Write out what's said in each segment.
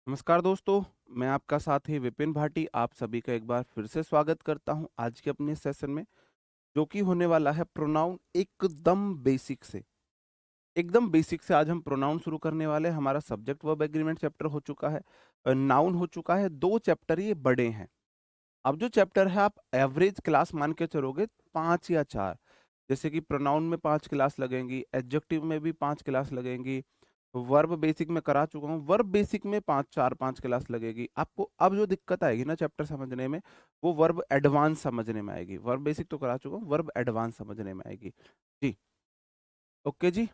नमस्कार दोस्तों, मैं आपका साथी विपिन भाटी आप सभी का एक बार फिर से स्वागत करता हूं आज के अपने सेशन में, जो कि होने वाला है प्रोनाउन एकदम बेसिक से। एकदम बेसिक से आज हम प्रोनाउन शुरू करने वाले हैं। हमारा सब्जेक्ट वर्ब एग्रीमेंट चैप्टर हो चुका है, नाउन हो चुका है, 2 चैप्टर ये बड़े हैं। अब जो चैप्टर है आप एवरेज क्लास मान के चलोगे 5 या 4, जैसे कि प्रोनाउन में 5 क्लास लगेंगी, एडजेक्टिव में भी 5 क्लास लगेंगी, वर्ब बेसिक में करा चुका हूँ, वर्ब बेसिक में 5 क्लास लगेगी। आपको अब जो दिक्कत आएगी ना चैप्टर समझने में, वो वर्ब एडवांस समझने में आएगी। वर्ब बेसिक तो करा चुका हूँ, वर्ब एडवांस समझने में आएगी। जी, ओके जी।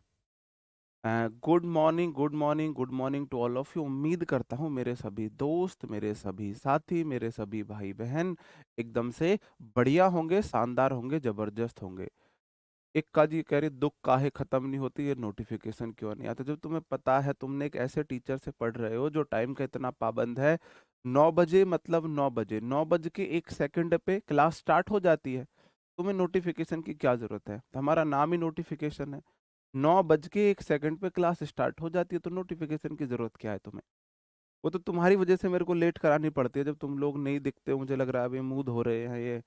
Good morning, good morning, good morning to all of you. उम्मीद करता हूँ मेरे सभी दोस्त, मेरे सभी साथी, मेरे सभी भाई-बहन एकदम से बढ़िया होंगे, शानदार होंगे, ज़बरदस्त होंगे। एक काजी कह रही दुख काहे खत्म नहीं होती, ये नोटिफिकेशन क्यों नहीं आता। जब तुम्हें पता है तुमने एक ऐसे टीचर से पढ़ रहे हो जो टाइम का इतना पाबंद है, 9 बजे मतलब 9 बजे, 9 बज के 1 सेकंड पे क्लास स्टार्ट हो जाती है। तुम्हें नोटिफिकेशन की क्या जरूरत है? हमारा नाम ही नोटिफिकेशन है। 9 बज के 1 सेकंड पे क्लास स्टार्ट हो जाती है, तो नोटिफिकेशन की जरूरत क्या है तुम्हें? वो तो तुम्हारी वजह से मेरे को लेट करानी पड़ती है। जब तुम लोग नहीं दिखते हो, मुझे लग रहा है अभी मूड हो रहे हैं ये,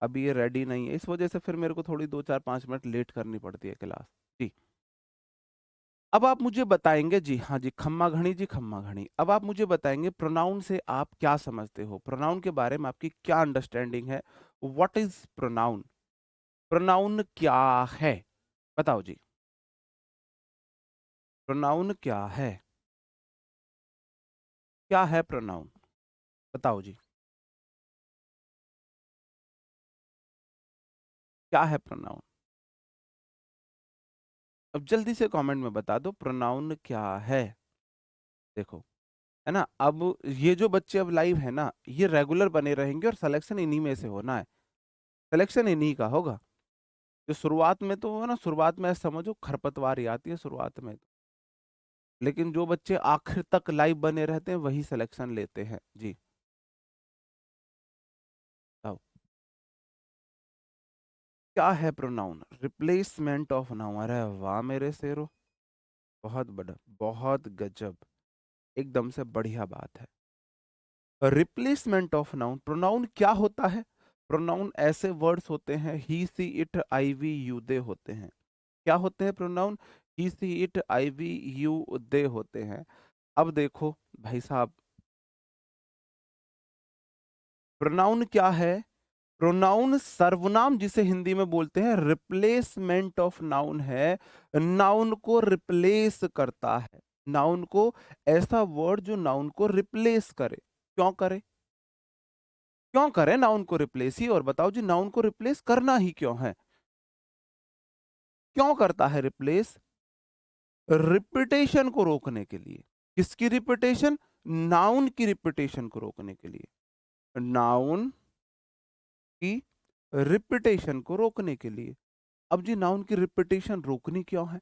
अभी ये रेडी नहीं है, इस वजह से फिर मेरे को थोड़ी 2 4 5 मिनट लेट करनी पड़ती है क्लास। जी, अब आप मुझे बताएंगे, जी हाँ जी, खम्मा घड़ी जी, खम्मा घड़ी। अब आप मुझे बताएंगे प्रोनाउन से आप क्या समझते हो, प्रोनाउन के बारे में आपकी क्या अंडरस्टैंडिंग है। What is pronoun? प्रोनाउन क्या है? बताओ जी, प्रोनाउन क्या है? क्या है प्रोनाउन? बताओ जी, क्या है प्रोनाउन? अब जल्दी से कमेंट में बता दो प्रोनाउन क्या है। देखो, है ना, अब ये जो बच्चे अब लाइव है ना, ये रेगुलर बने रहेंगे और सिलेक्शन इन्हीं में से होना है। सिलेक्शन इन्हीं का होगा। जो शुरुआत में तो है ना, शुरुआत में ऐसा समझो खरपतवार आती है शुरुआत में, लेकिन जो बच्चे आखिर तक लाइव बने रहते हैं वही सिलेक्शन लेते हैं। जी, बताओ क्या है प्रोनाउन? Replacement of noun. अरे वाह मेरे शेरो, बहुत बड़ा, बहुत गजब, एकदम से बढ़िया बात है। रिप्लेसमेंट ऑफ नाउन, प्रोनाउन क्या होता है? प्रोनाउन ऐसे वर्ड्स होते हैं, he she it I we you they होते हैं। क्या होते हैं pronoun? He she it I we you they होते हैं। अब देखो भाई साहब, प्रोनाउन क्या है? प्रोनाउन सर्वनाम जिसे हिंदी में बोलते हैं, रिप्लेसमेंट ऑफ नाउन है। नाउन को रिप्लेस करता है। नाउन को, ऐसा वर्ड जो नाउन को रिप्लेस करे। क्यों करे? क्यों करे नाउन को रिप्लेस ही? और बताओ जी, नाउन को रिप्लेस करना ही क्यों है? क्यों करता है रिप्लेस? रिपीटेशन को रोकने के लिए। किसकी रिपीटेशन? नाउन की रिपीटेशन को रोकने के लिए। नाउन की रिपीटेशन को रोकने के लिए। अब जी नाउन की रिपीटेशन रोकनी क्यों है?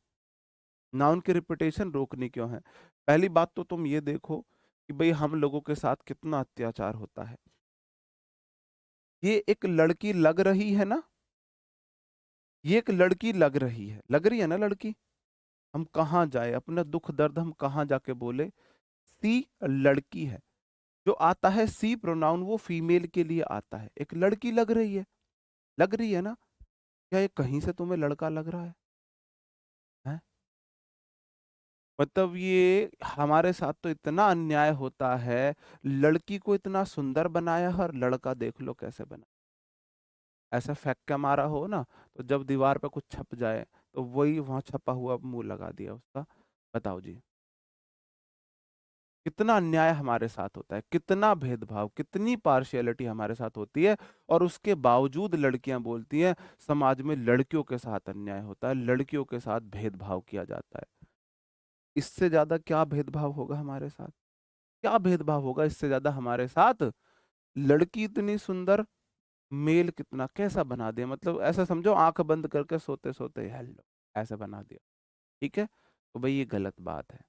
नाउन की रिपीटेशन रोकनी क्यों है? पहली बात तो तुम ये देखो कि भाई हम लोगों के साथ कितना अत्याचार होता है। ये एक लड़की लग रही है ना, ये एक लड़की लग रही है, लग रही है ना लड़की। हम कहाँ जाए अपना दुख दर्द, हम कहाँ जाके बोले? सी लड़की है, जो आता है सी प्रोनाउन वो फीमेल के लिए आता है। एक लड़की लग रही है, लग रही है ना। क्या ये कहीं से तुम्हें लड़का लग रहा है? हैं? मतलब ये हमारे साथ तो इतना अन्याय होता है। लड़की को इतना सुंदर बनाया है और लड़का देख लो कैसे बना। ऐसा फेंक के मारा हो ना, तो जब दीवार पे कुछ छप जाए तो वही वहां छपा हुआ मुंह लगा दिया उसका। बताओ जी, कितना अन्याय हमारे साथ होता है, कितना भेदभाव, कितनी पार्शियलिटी हमारे साथ होती है। और उसके बावजूद लड़कियां बोलती हैं समाज में लड़कियों के साथ अन्याय होता है, लड़कियों के साथ भेदभाव किया जाता है। इससे ज्यादा क्या भेदभाव होगा हमारे साथ? क्या भेदभाव होगा इससे ज्यादा हमारे साथ? लड़की इतनी सुंदर, मेल कितना कैसा बना दिया, मतलब ऐसा समझो आंख बंद करके सोते सोते हेलो ऐसा बना दिया। ठीक है, तो भाई ये गलत बात है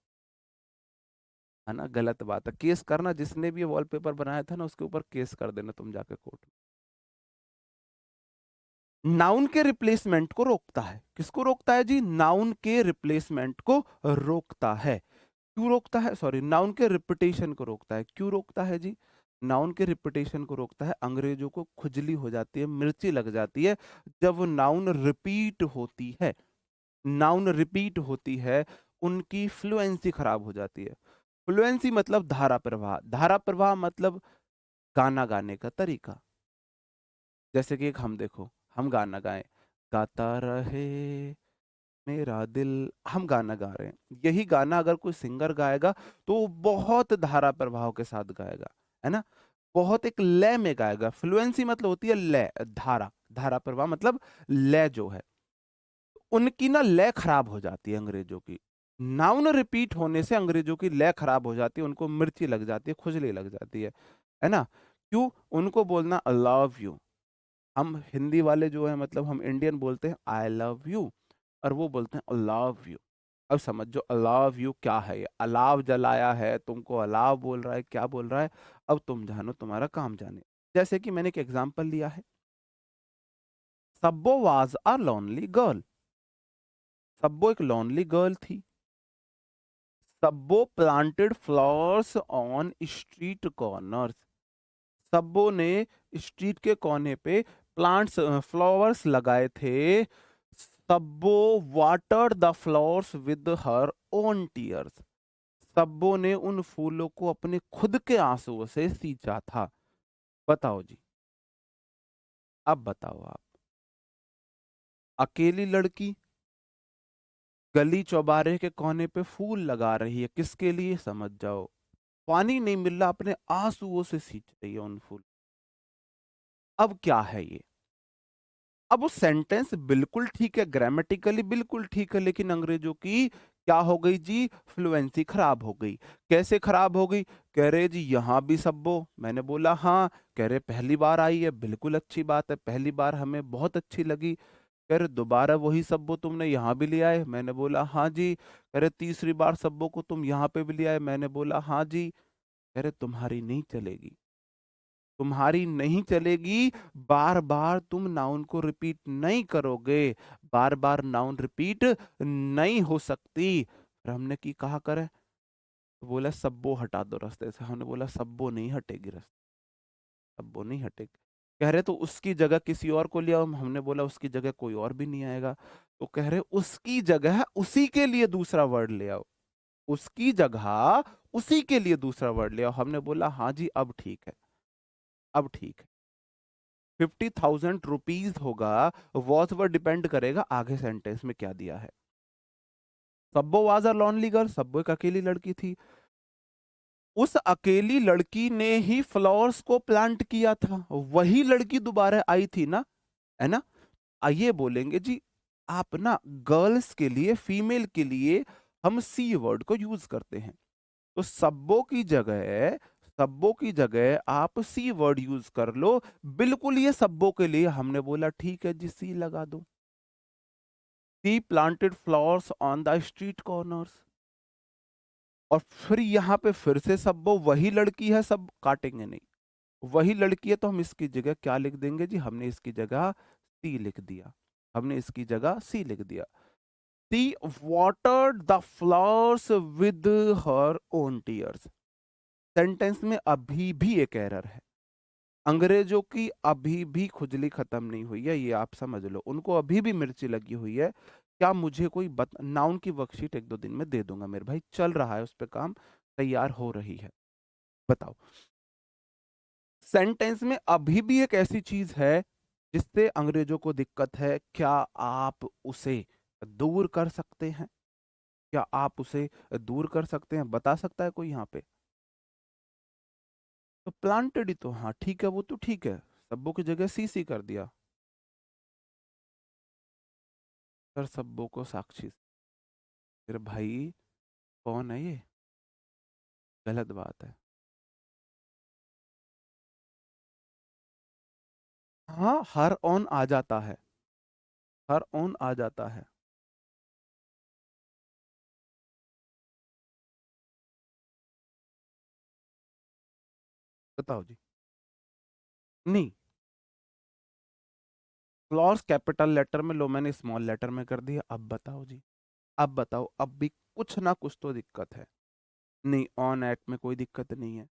ना, गलत बात है। केस करना, जिसने भी ये वॉलपेपर बनाया था ना उसके ऊपर केस कर देना तुम जाके कोर्ट में। नाउन के रिप्लेसमेंट को रोकता है। किसको रोकता है जी? नाउन के रिप्लेसमेंट को रोकता है। क्यों रोकता है? सॉरी, नाउन के रिपीटेशन को रोकता है। क्यों रोकता है जी? नाउन के रिपीटेशन को रोकता है। अंग्रेजों को खुजली हो जाती है, मिर्ची लग जाती है जब नाउन रिपीट होती है। नाउन रिपीट होती है, उनकी फ्लुएंसी खराब हो जाती है। फ्लुएंसी मतलब धारा प्रवाह, धारा प्रवाह मतलब गाना गाने का तरीका। जैसे कि एक हम देखो, हम गाना गाएं, गाता रहे मेरा दिल, हम गाना गा रहे हैं। यही गाना अगर कोई सिंगर गाएगा तो वो बहुत धारा प्रभाव के साथ गाएगा, है ना? बहुत एक लय में गाएगा। फ्लुएंसी मतलब होती है लय, धारा, धारा प्रवाह मतलब लय जो है। उनकी ना लय खराब हो जाती है अंग्रेजों की। नाउन रिपीट होने से अंग्रेजों की लय खराब हो जाती है, उनको मिर्ची लग जाती है, खुजली लग जाती है ना? क्यों? उनको बोलना आई लव यू, हम हिंदी वाले जो है मतलब हम इंडियन बोलते हैं आई लव यू, और वो बोलते हैं आई लव यू। अब समझ जो आई लव यू क्या है, ये अलाव जलाया है, तुमको अलाव बोल रहा है, क्या बोल रहा है? अब तुम जानो, तुम्हारा काम जाने। जैसे कि मैंने एक एग्जांपल लिया है, सब्बो वाज अ लोनली गर्ल। सब्बो एक लोनली गर्ल थी। सब्बो planted flowers on street corners. सब्बो ने स्ट्रीट के कोने पे प्लांट्स, फ्लावर्स लगाए थे। सब्बो watered the flowers with her own tears. सब्बो ने उन फूलों को अपने खुद के आंसुओं से सींचा था। बताओ जी, अब बताओ आप। अकेली लड़की गली चौबारे के कोने पे फूल लगा रही है, किसके लिए? समझ जाओ, पानी नहीं मिल रहा, अपने आंसुओं से सींच रही है उन फूल। अब क्या है ये? अब वो सेंटेंस बिल्कुल ठीक है, ग्रामेटिकली बिल्कुल ठीक है, लेकिन अंग्रेजों की क्या हो गई जी? फ्लुएंसी खराब हो गई। कैसे खराब हो गई? कह रहे जी यहाँ भी सब्बो, मैंने बोला हाँ। कह रहे पहली बार आई है, बिल्कुल अच्छी बात है, पहली बार हमें बहुत अच्छी लगी। कह रहे दोबारा वही सब्बो तुमने यहाँ भी ले आए, मैंने बोला हाँ जी। कह रहे तीसरी बार सब्बो को तुम यहाँ पे भी ले आए, मैंने बोला हाँ जी। कह रहे तुम्हारी नहीं चलेगी, तुम्हारी नहीं चलेगी, बार बार तुम नाउन को रिपीट नहीं करोगे, बार बार नाउन रिपीट नहीं हो सकती। फिर हमने की कहा करे, तो बोला सब्बो हटा दो रास्ते से। हमने बोला सब्बो नहीं हटेगी रास्ते, सब्बो नहीं हटेगी। कह रहे तो उसकी जगह किसी और को लिया, हमने बोला उसकी जगह कोई और भी नहीं आएगा। तो कह रहे उसकी जगह उसी के लिए दूसरा वर्ड ले आओ, उसकी जगह उसी के लिए दूसरा वर्ड ले आओ। हमने बोला हाँ जी, अब ठीक है, अब ठीक है। 50,000 रुपीज होगा, वॉज पर डिपेंड करेगा आगे सेंटेंस में क्या दिया है। सब्बो वाज अ लोनली गर्ल, सब्बो एक अकेली लड़की थी। उस अकेली लड़की ने ही फ्लावर्स को प्लांट किया था, वही लड़की दोबारा आई थी ना, है ना? आइए बोलेंगे जी, आप ना गर्ल्स के लिए, फीमेल के लिए हम सी वर्ड को यूज करते हैं, तो सब्बो की जगह, सब्बो की जगह आप सी वर्ड यूज कर लो। बिल्कुल ये सब्बो के लिए। हमने बोला ठीक है जी, सी लगा दो। She planted flowers on the street corners. और फिर यहाँ पे फिर से सब्बो वही लड़की है, सब काटेंगे नहीं, वही लड़की है, तो हम इसकी जगह क्या लिख देंगे जी? हमने इसकी जगह सी लिख दिया, हमने इसकी जगह सी लिख दिया। She watered the flowers with her own tears. Sentence में अभी भी एक एरर है। अंग्रेजों की अभी भी खुजली खत्म नहीं हुई है, ये आप समझ लो, उनको अभी भी मिर्ची लगी हुई है। क्या मुझे कोई नाउन की वर्कशीट एक दो दिन में दे दूंगा मेरे भाई, चल रहा है उस पे काम, तैयार हो रही है। बताओ, सेंटेंस में अभी भी एक ऐसी चीज है जिससे अंग्रेजों को दिक्कत है, क्या आप उसे दूर कर सकते हैं? क्या आप उसे दूर कर सकते हैं? बता सकता है कोई यहाँ पे? तो प्लांटेड ही तो, हाँ ठीक है, वो तो ठीक है, सब्बो की जगह सी कर दिया। सर सब्बो को साक्षी, फिर भाई कौन है ये? गलत बात है। हाँ, हर ऑन आ जाता है, हर ऑन आ जाता है। बताओ जी। नहीं, क्लॉज कैपिटल लेटर में लो, मैंने स्मॉल लेटर में कर दिया। अब बताओ जी, अब बताओ, अब भी कुछ ना कुछ तो दिक्कत है। नहीं, ऑन एट में कोई दिक्कत नहीं है।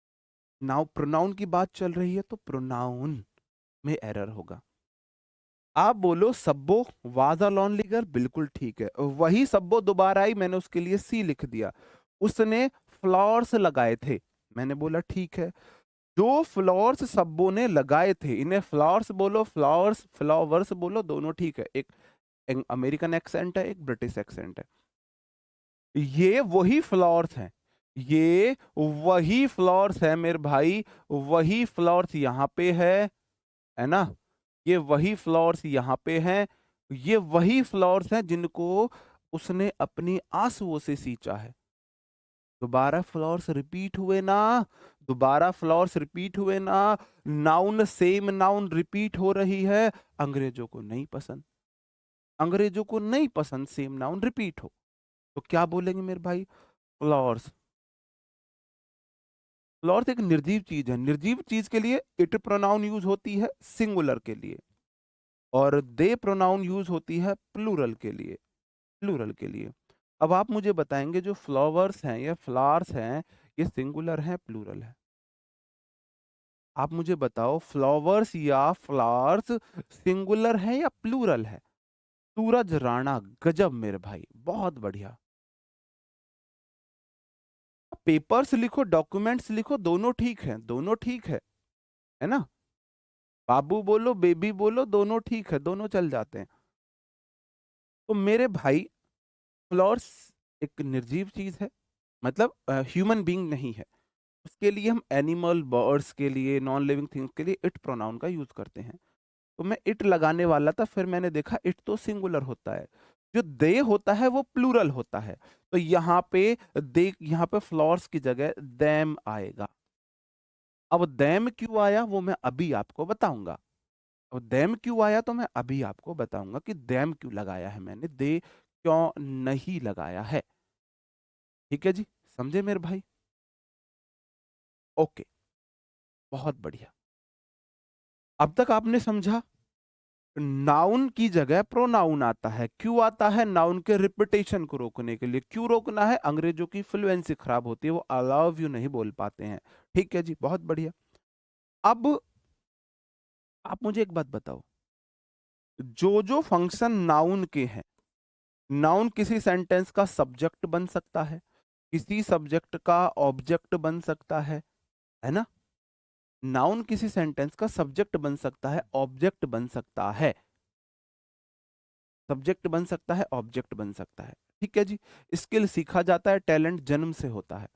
नाउ प्रोनाउन की बात चल रही है तो प्रोनाउन में एरर होगा। आप बोलो सब्बो वाज अ लोनली गर्ल, बिल्कुल ठीक है। वही सब्बो दोबारा आई, मैंने उसके लिए सी लिख दिया। उसने फ्लावर्स लगाए थे, मैंने बोला ठीक है। जो फ्लावर्स सब्बो ने लगाए थे, इन्हें फ्लावर्स बोलो, फ्लावर्स फ्लावर्स बोलो, दोनों ठीक है। एक अमेरिकन एक्सेंट है, एक ब्रिटिश एक्सेंट है। ये वही फ्लावर्स हैं, ये वही फ्लावर्स है मेरे भाई। वही फ्लावर्स यहाँ पे है ना? ये वही फ्लावर्स यहाँ पे हैं। ये वही फ्लावर्स हैं जिनको उसने अपनी आंसुओं से सींचा है। दोबारा फ्लावर्स रिपीट हुए ना, दोबारा फ्लावर्स रिपीट हुए ना। नाउन सेम नाउन रिपीट हो रही है। अंग्रेजों को नहीं पसंद, अंग्रेजों को नहीं पसंद सेम नाउन रिपीट हो। तो क्या बोलेंगे मेरे भाई? फ्लावर्स। फ्लावर्स एक निर्जीव चीज है। निर्जीव चीज के लिए इट प्रोनाउन यूज होती है सिंगुलर के लिए, और दे प्रोनाउन यूज होती है प्लूरल के लिए, प्लूरल के लिए। अब आप मुझे बताएंगे जो फ्लावर्स हैं या फ्लावर्स हैं, ये सिंगुलर है प्लूरल है? आप मुझे बताओ, फ्लावर्स या फ्लावर्स सिंगुलर है या प्लूरल है? सूरज राणा, गजब मेरे भाई, बहुत बढ़िया। पेपर्स लिखो, डॉक्यूमेंट्स लिखो, दोनों ठीक है, दोनों ठीक है ना? बाबू बोलो, बेबी बोलो, दोनों ठीक है, दोनों चल जाते हैं। तो मेरे भाई, फ्लावर्स एक निर्जीव चीज है, मतलब ह्यूमन बीइंग नहीं है। उसके लिए हम एनिमल, बर्ड्स के लिए, नॉन लिविंग थिंग्स के लिए इट प्रोनाउन का यूज करते हैं। तो मैं इट लगाने वाला था, फिर मैंने देखा इट तो सिंगुलर होता है, जो दे होता है वो प्लूरल होता है। तो यहाँ पे दे, यहाँ पे फ्लावर्स की जगह दैम आएगा। अब दैम क्यों आया वो मैं अभी आपको बताऊंगा। अब दैम क्यों आया तो मैं अभी आपको बताऊंगा कि दैम क्यों लगाया है मैंने, दे क्यों नहीं लगाया है। ठीक है जी, समझे मेरे भाई? ओके, बहुत बढ़िया। अब तक आपने समझा, नाउन की जगह प्रोनाउन आता है। क्यों आता है? नाउन के रिपीटेशन को रोकने के लिए। क्यों रोकना है? अंग्रेजों की फ्लुएंसी खराब होती है, वो आई लव यू नहीं बोल पाते हैं। ठीक है जी, बहुत बढ़िया। अब आप मुझे एक बात बताओ, जो जो फंक्शन नाउन के हैं, नाउन किसी सेंटेंस का सब्जेक्ट बन सकता है, किसी सब्जेक्ट का ऑब्जेक्ट बन सकता है ना? नाउन किसी सेंटेंस का सब्जेक्ट बन सकता है, ऑब्जेक्ट बन सकता है, सब्जेक्ट बन सकता है, ऑब्जेक्ट बन सकता है। ठीक है जी। स्किल सीखा जाता है, टैलेंट जन्म से होता है।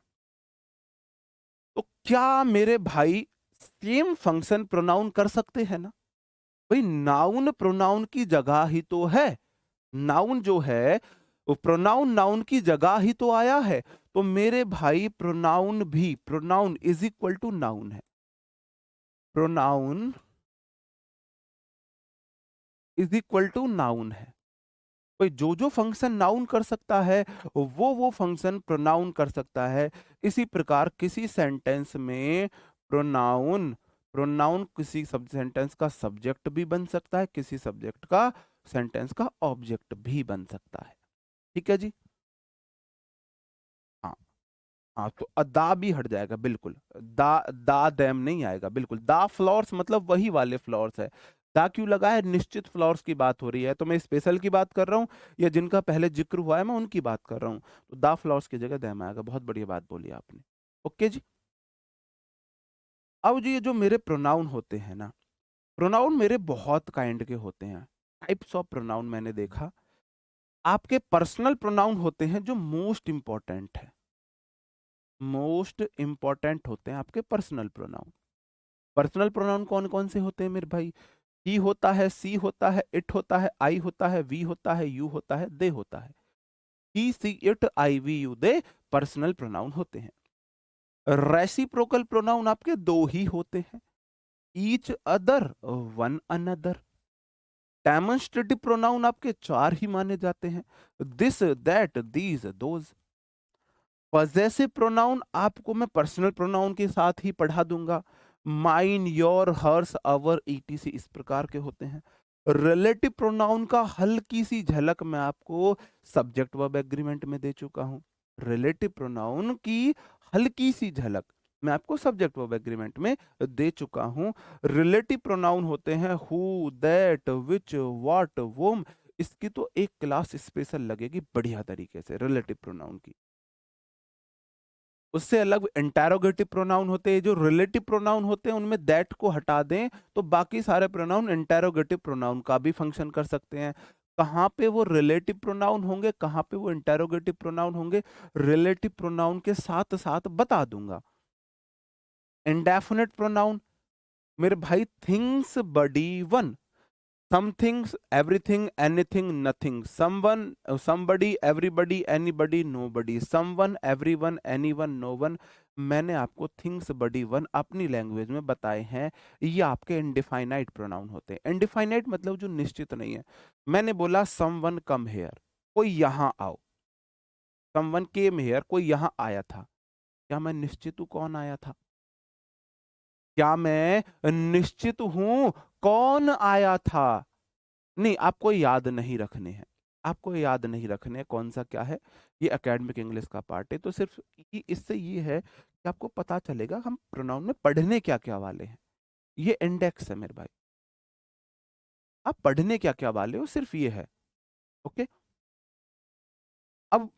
तो क्या मेरे भाई सेम फंक्शन प्रोनाउन कर सकते हैं ना? भाई नाउन प्रोनाउन की जगह ही तो है। नाउन जो है वो प्रोनाउन नाउन की जगह ही तो आया है। तो मेरे भाई प्रोनाउन भी, pronoun is equal to noun है। Pronoun is equal to noun है। कोई जो जो फंक्शन नाउन कर सकता है, वो फंक्शन प्रोनाउन कर सकता है। इसी प्रकार किसी सेंटेंस में प्रोनाउन, प्रोनाउन किसी सब सेंटेंस का सब्जेक्ट भी बन सकता है, किसी सब्जेक्ट का सेंटेंस का ऑब्जेक्ट भी बन सकता है। ठीक है जी। हाँ, हाँ, तो दा भी हट जाएगा बिल्कुल। दा दैम नहीं आएगा बिल्कुल। दा फ्लावर्स मतलब वही वाले फ्लावर्स है। दा क्यों लगा है? निश्चित फ्लावर्स की बात हो रही है, तो मैं स्पेशल की बात कर रहा हूँ या जिनका पहले जिक्र हुआ है मैं उनकी बात कर रहा हूँ। तो दा फ्लावर्स की जगह दैम आएगा। बहुत बढ़िया बात बोली आपने। ओके जी। अब जी ये जो मेरे प्रोनाउन होते हैं ना, प्रोनाउन मेरे बहुत काइंड के होते हैं। टाइप्स ऑफ प्रोनाउन मैंने देखा। आपके पर्सनल प्रोनाउन होते हैं जो मोस्ट इंपॉर्टेंट है, मोस्ट इंपॉर्टेंट होते हैं आपके पर्सनल प्रोनाउन। पर्सनल प्रोनाउन कौन कौन से होते हैं मेरे भाई? ही होता है, सी होता है, इट होता है, आई होता है, वी होता है, यू होता है, दे होता है। He, she, it, I, we, you, they personal pronoun होते हैं। रेसिप्रोकल प्रोनाउन आपके दो ही होते हैं, each other, one another. Demonstrative pronoun आपके चार ही माने जाते हैं, this, that, these, those. Possessive pronoun आपको मैं पर्सनल प्रोनाउन के साथ ही पढ़ा दूंगा, mine, your, hers, our, ETC, इस प्रकार के होते हैं। रिलेटिव प्रोनाउन का हल्की सी झलक मैं आपको सब्जेक्ट वर्ब एग्रीमेंट में दे चुका हूं। रिलेटिव प्रोनाउन की हल्की सी झलक मैं आपको सब्जेक्ट वर्ब एग्रीमेंट में दे चुका हूं। रिलेटिव प्रोनाउन होते हैं हु, दैट, विच, व्हाट, वोम। इसकी तो एक क्लास स्पेशल लगेगी बढ़िया तरीके से रिलेटिव प्रोनाउन की। उससे अलग इंटेरोगेटिव प्रोनाउन होते हैं। जो रिलेटिव प्रोनाउन होते हैं उनमें दैट को हटा दें तो बाकी सारे प्रोनाउन इंटेरोगेटिव प्रोनाउन का भी फंक्शन कर सकते हैं। कहाँ पे वो रिलेटिव प्रोनाउन होंगे, कहाँ पे वो इंटेरोगेटिव प्रोनाउन होंगे, रिलेटिव प्रोनाउन के साथ साथ बता दूंगा। इंडेफिनिट प्रोनाउन मेरे भाई थिंग्स बडी one, some things, everything, anything, nothing, someone, somebody, everybody, anybody, nobody, someone, everyone, anyone, no one। मैंने आपको थिंग्स बडी वन अपनी लैंग्वेज में बताए हैं। ये आपके इनडिफाइनाइट प्रोनाउन होते हैं। इनडिफाइनाइट मतलब जो निश्चित नहीं है। मैंने बोला समवन कम हेयर, कोई यहाँ आओ। समवन केम हेयर, कोई यहाँ आया था। क्या मैं निश्चित हूं कौन आया था? क्या मैं निश्चित हूं कौन आया था? नहीं, आपको याद नहीं रखने हैं। आपको याद नहीं रखने हैं कौन सा क्या है। ये एकेडमिक इंग्लिश का पार्ट है। तो सिर्फ इससे ये है कि आपको पता चलेगा हम प्रोनाउन में पढ़ने क्या क्या वाले हैं। ये इंडेक्स है मेरे भाई, आप पढ़ने क्या क्या वाले हो सिर्फ ये है। ओके, अब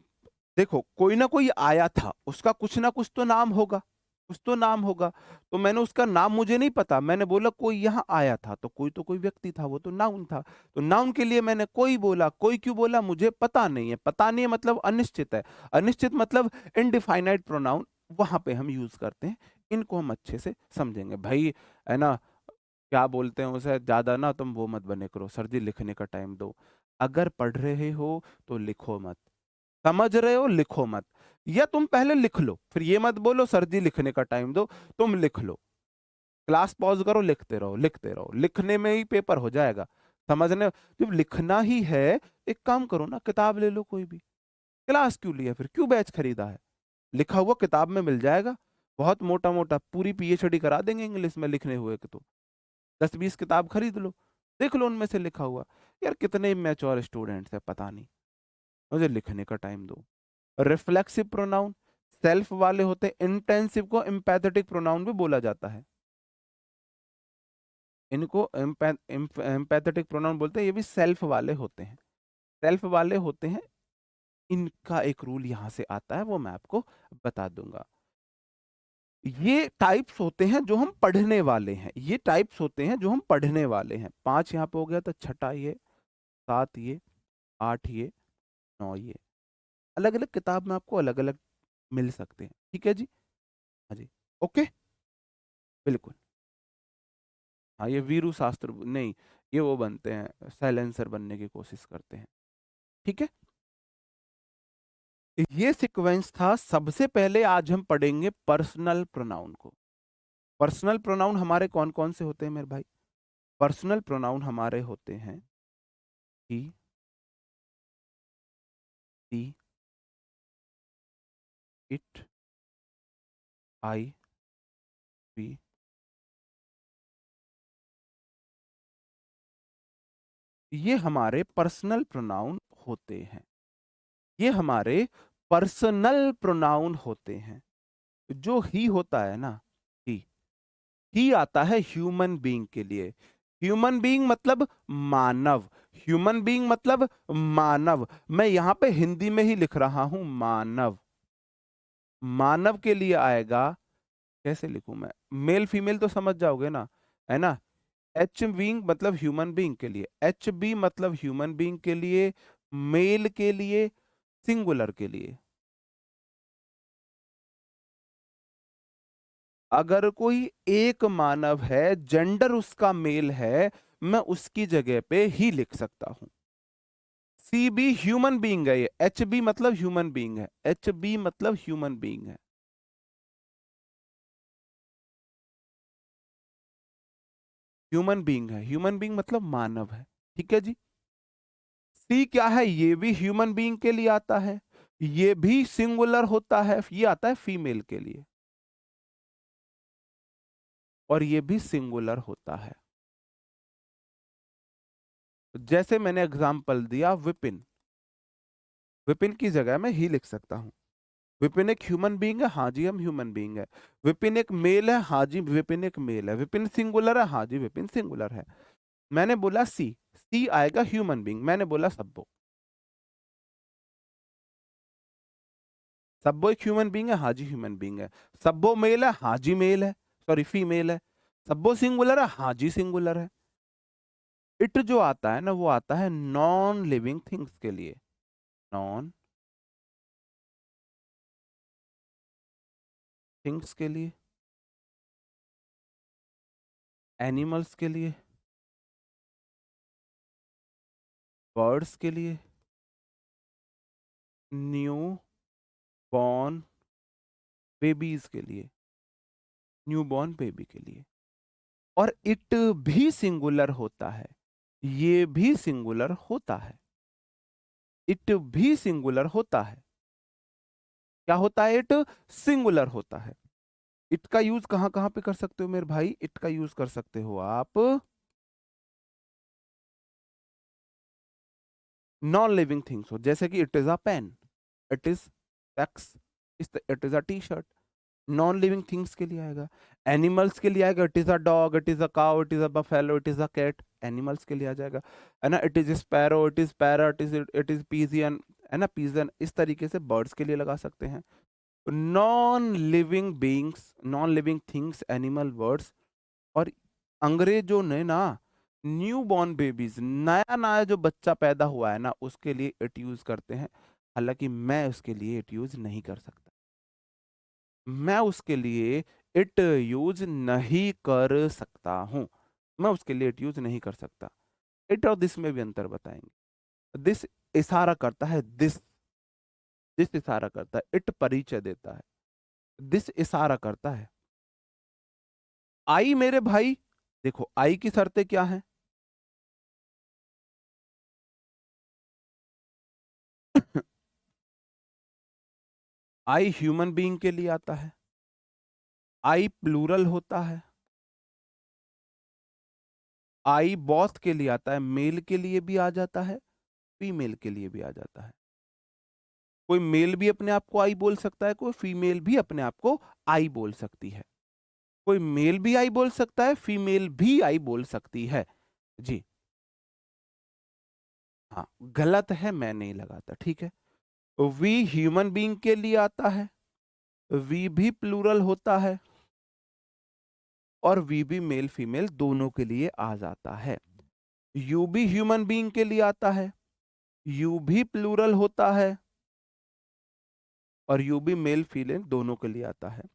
देखो कोई ना कोई आया था, उसका कुछ ना कुछ तो नाम होगा, कुछ तो नाम होगा। तो मैंने उसका नाम मुझे नहीं पता, मैंने बोला कोई यहाँ आया था, तो कोई तो कोई व्यक्ति था, वो तो नाउन था। तो नाउन के लिए मैंने कोई बोला, कोई क्यों बोला मुझे पता नहीं है। पता नहीं है मतलब अनिश्चित है। अनिश्चित मतलब इनडिफाइनाइट प्रोनाउन वहां पे हम यूज करते हैं। इनको हम अच्छे से समझेंगे भाई, है ना। क्या बोलते हैं उसे, ज्यादा ना तुम वो मत बने करो सर जी, लिखने का टाइम दो। अगर पढ़ रहे हो तो लिखो मत, समझ रहे हो लिखो मत। या तुम पहले लिख लो, फिर ये मत बोलो सर जी लिखने का टाइम दो। तुम लिख लो, क्लास पॉज करो, लिखते रहो लिखते रहो, लिखने में ही पेपर हो जाएगा। समझने जब लिखना ही है, एक काम करो ना, किताब ले लो कोई भी। क्लास क्यों लिया फिर, क्यों बैच खरीदा है? लिखा हुआ किताब में मिल जाएगा। बहुत मोटा मोटा पूरी पीएचडी करा देंगे इंग्लिश में लिखने हुए के। तो 10-20 किताब खरीद लो, देख लो उनमें से लिखा हुआ। यार कितने मैच्योर स्टूडेंट्स है पता नहीं, मुझे लिखने का टाइम दो। रिफ्लेक्सिव प्रोनाउन सेल्फ वाले होते हैं। इंटेंसिव को एम्पैथेटिक प्रोनाउन भी बोला जाता है। इनको एम्पैथेटिक प्रोनाउन बोलते हैं। ये भी सेल्फ वाले होते हैं, सेल्फ वाले होते हैं। इनका एक रूल यहां से आता है, वो मैं आपको बता दूंगा। ये टाइप्स होते हैं जो हम पढ़ने वाले हैं, ये टाइप्स होते हैं जो हम पढ़ने वाले हैं। 5 यहाँ पे हो गया, तो छठा ये, 7 ये, 8 ये, 9 ये। अलग अलग किताब में आपको अलग अलग मिल सकते हैं। ठीक है जी, हाँ जी, ओके, बिल्कुल। हाँ, ये वीरू शास्त्र नहीं, ये वो बनते हैं, साइलेंसर बनने की कोशिश करते हैं। ठीक है, ये सीक्वेंस था। सबसे पहले आज हम पढ़ेंगे पर्सनल प्रोनाउन को। पर्सनल प्रोनाउन हमारे कौन कौन से होते हैं मेरे भाई? पर्सनल प्रोनाउन हमारे होते हैं he, she, it, I, we. ये हमारे पर्सनल प्रोनाउन होते हैं। ये हमारे पर्सनल प्रोनाउन होते हैं। जो ही होता है ना, ही आता है ह्यूमन बीइंग के लिए। ह्यूमन बीइंग मतलब मानव। ह्यूमन बीइंग मतलब मानव। मैं यहां पे हिंदी में ही लिख रहा हूं, मानव। मानव के लिए आएगा। कैसे लिखूं मैं? मेल फीमेल तो समझ जाओगे ना, है ना। एच बीइंग मतलब ह्यूमन बीइंग के लिए, एच बी मतलब ह्यूमन बीइंग के लिए, मेल के लिए, सिंगुलर के लिए। अगर कोई एक मानव है, जेंडर उसका मेल है, मैं उसकी जगह पे ही लिख सकता हूं। सी बी ह्यूमन बीइंग है, ये एच बी मतलब ह्यूमन बीइंग है, एच बी मतलब ह्यूमन बीइंग है। ह्यूमन बीइंग है, ह्यूमन बीइंग मतलब मानव है। ठीक है जी। सी क्या है? ये भी ह्यूमन बीइंग के लिए आता है, ये भी सिंगुलर होता है, ये आता है फीमेल के लिए, और ये भी सिंगुलर होता है। जैसे मैंने एग्जांपल दिया विपिन, विपिन की जगह मैं ही लिख सकता हूं। विपिन एक ह्यूमन बीइंग है, हाँ जी हम ह्यूमन बीइंग है। विपिन एक मेल है, हाँ जी विपिन एक मेल है। विपिन सिंगुलर है, हाँ जी विपिन सिंगुलर है। मैंने बोला सी, सी आएगा ह्यूमन बीइंग। मैंने बोला सब्बो, सब्बो एक ह्यूमन बीइंग है, हाँ जी ह्यूमन बीइंग है। सब्बो मेल है, हाँ जी मेल है, सॉरी फीमेल है। सब्बो सिंगुलर है, हाँ जी सिंगुलर है। इट जो आता है ना, वो आता है नॉन लिविंग थिंग्स के लिए, नॉन थिंग्स के लिए, एनिमल्स के लिए, बर्ड्स के लिए, न्यू बॉर्न बेबीज के लिए, न्यू बॉर्न बेबी के लिए। और इट भी सिंगुलर होता है, ये भी सिंगुलर होता है, इट भी सिंगुलर होता है। क्या होता है? इट सिंगुलर होता है। इट का यूज कहां कहां पे कर सकते हो मेरे भाई? इट का यूज कर सकते हो आप नॉन लिविंग थिंग्स हो, जैसे कि it is a pen, it is x, it is a T shirt. Non living things के लिए आएगा। एनिमल्स के लिए आएगा, it is a dog, it is a cow, it is a buffalo, it is a cat. Animals के लिए आ जाएगा, है ना। It is sparrow, it is parrot, it is pigeon, है ना, पीजन। इस तरीके से बर्ड्स के लिए लगा सकते हैं। Non living beings, non living things, animal, words. और अंग्रेजों ने ना न्यू बॉर्न बेबीज, नया नया जो बच्चा पैदा हुआ है ना, उसके लिए इट यूज करते हैं। हालांकि मैं उसके लिए इट यूज नहीं कर सकता, मैं उसके लिए इट यूज नहीं कर सकता हूं, मैं उसके लिए इट यूज नहीं कर सकता। इट और दिस में भी अंतर बताएंगे। दिस इशारा करता है, दिस इशारा करता है, इट परिचय देता है, दिस इशारा करता है। आई मेरे भाई, देखो आई की शर्तें क्या है? आई ह्यूमन बीइंग के लिए आता है, आई प्लूरल होता है, आई बॉथ के लिए आता है, मेल के लिए भी आ जाता है, फीमेल के लिए भी आ जाता है। कोई मेल भी अपने आप को आई बोल सकता है, कोई फीमेल भी अपने आप को आई बोल सकती है। कोई मेल भी आई बोल सकता है, फीमेल भी आई बोल सकती है। जी हाँ, गलत है, मैं नहीं लगाता, ठीक है। वी ह्यूमन बीइंग के लिए आता है, वी भी प्लूरल होता है, और वी भी मेल फीमेल दोनों के लिए आ जाता है। यू भी ह्यूमन बीइंग के लिए आता है, यू भी प्लूरल होता है, और यू भी मेल फीमेल दोनों के लिए आता है।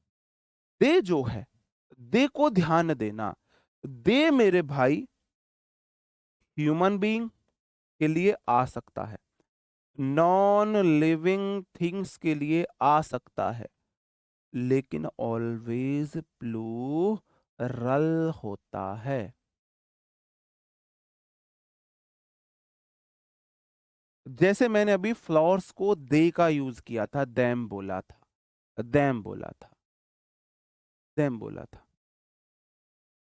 दे जो है, दे को ध्यान देना, दे मेरे भाई ह्यूमन बीइंग के लिए आ सकता है, नॉन लिविंग थिंग्स के लिए आ सकता है, लेकिन ऑलवेज प्लूरल होता है। जैसे मैंने अभी फ्लावर्स को दे का यूज किया था, दैम बोला था, दैम बोला था, दैम बोला था।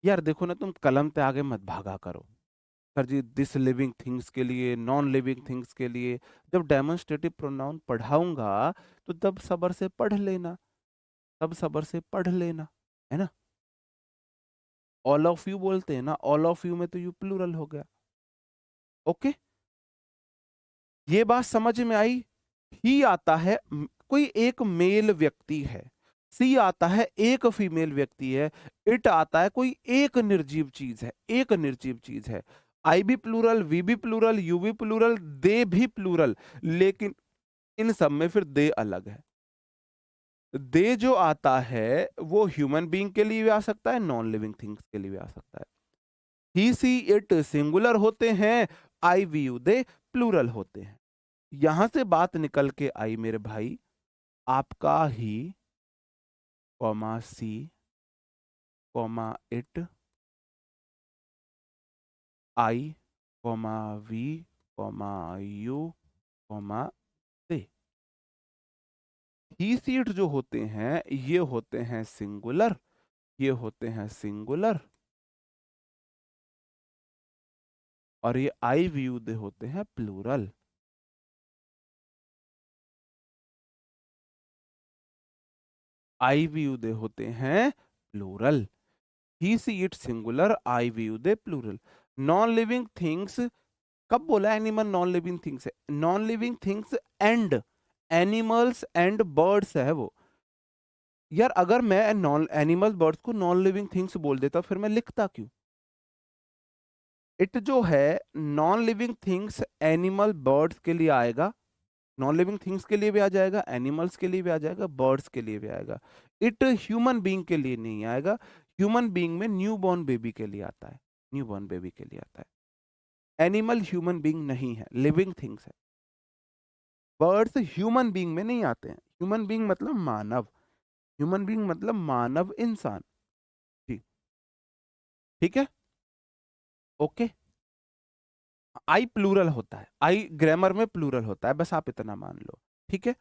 यार देखो ना, तुम कलम पे आगे मत भागा करो। Sir ji this living things के लिए, नॉन लिविंग थिंग्स के लिए, जब डेमोन्स्ट्रेटिव प्रोनाउन पढ़ाऊंगा तो तब सबर से पढ़ लेना, तब सबर से पढ़ लेना, है ना। ऑल ऑफ यू बोलते हैं ना, ऑल ऑफ यू में तो यू प्लूरल हो गया। ओके, ये बात समझ में आई। ही आता है कोई एक मेल व्यक्ति है, सी आता है एक फीमेल व्यक्ति है, इट आता है कोई एक निर्जीव चीज है, एक निर्जीव चीज है। आई भी प्लूरल, वी भी प्लूरल, यू भी प्लूरल, दे भी प्लूरल, लेकिन इन सब में फिर दे अलग है। दे जो आता है वो ह्यूमन बीइंग के लिए भी आ सकता है, नॉन लिविंग थिंग्स के लिए भी आ सकता है। ही सी इट सिंगुलर होते हैं, आई वी यू दे प्लूरल होते हैं। यहां से बात निकल के आई मेरे भाई, आपका he comma she comma it, I comma we comma you comma they. He she it जो होते हैं ये होते हैं सिंगुलर, ये होते हैं सिंगुलर, और ये आई वी यू दे होते हैं plural. I we you they होते हैं plural. He she it singular, I we you they plural. Non living things, कब बोला एनिमल नॉन लिविंग थिंग्स है? Non living things and animals and birds है वो। यार अगर मैं नॉन एनिमल बर्ड्स को नॉन लिविंग थिंग्स बोल देता फिर मैं लिखता क्यों? इट जो है non living things animal birds के लिए आएगा, नॉन लिविंग थिंग्स के लिए भी आ जाएगा, एनिमल्स के लिए भी आ जाएगा, बर्ड्स के लिए भी आएगा। इट ह्यूमन बीइंग के लिए नहीं आएगा। ह्यूमन बीइंग में न्यू बॉर्न बेबी के लिए आता है, न्यू बॉर्न बेबी के लिए आता है। एनिमल ह्यूमन बीइंग नहीं है, लिविंग थिंग्स है। बर्ड्स ह्यूमन बीइंग में नहीं आते हैं। ह्यूमन बीइंग मतलब मानव, ह्यूमन बीइंग मतलब मानव इंसान। जी, ठीक है, ओके। आई प्लूरल होता है, आई ग्रामर में प्लूरल होता है, बस आप इतना मान लो, ठीक है।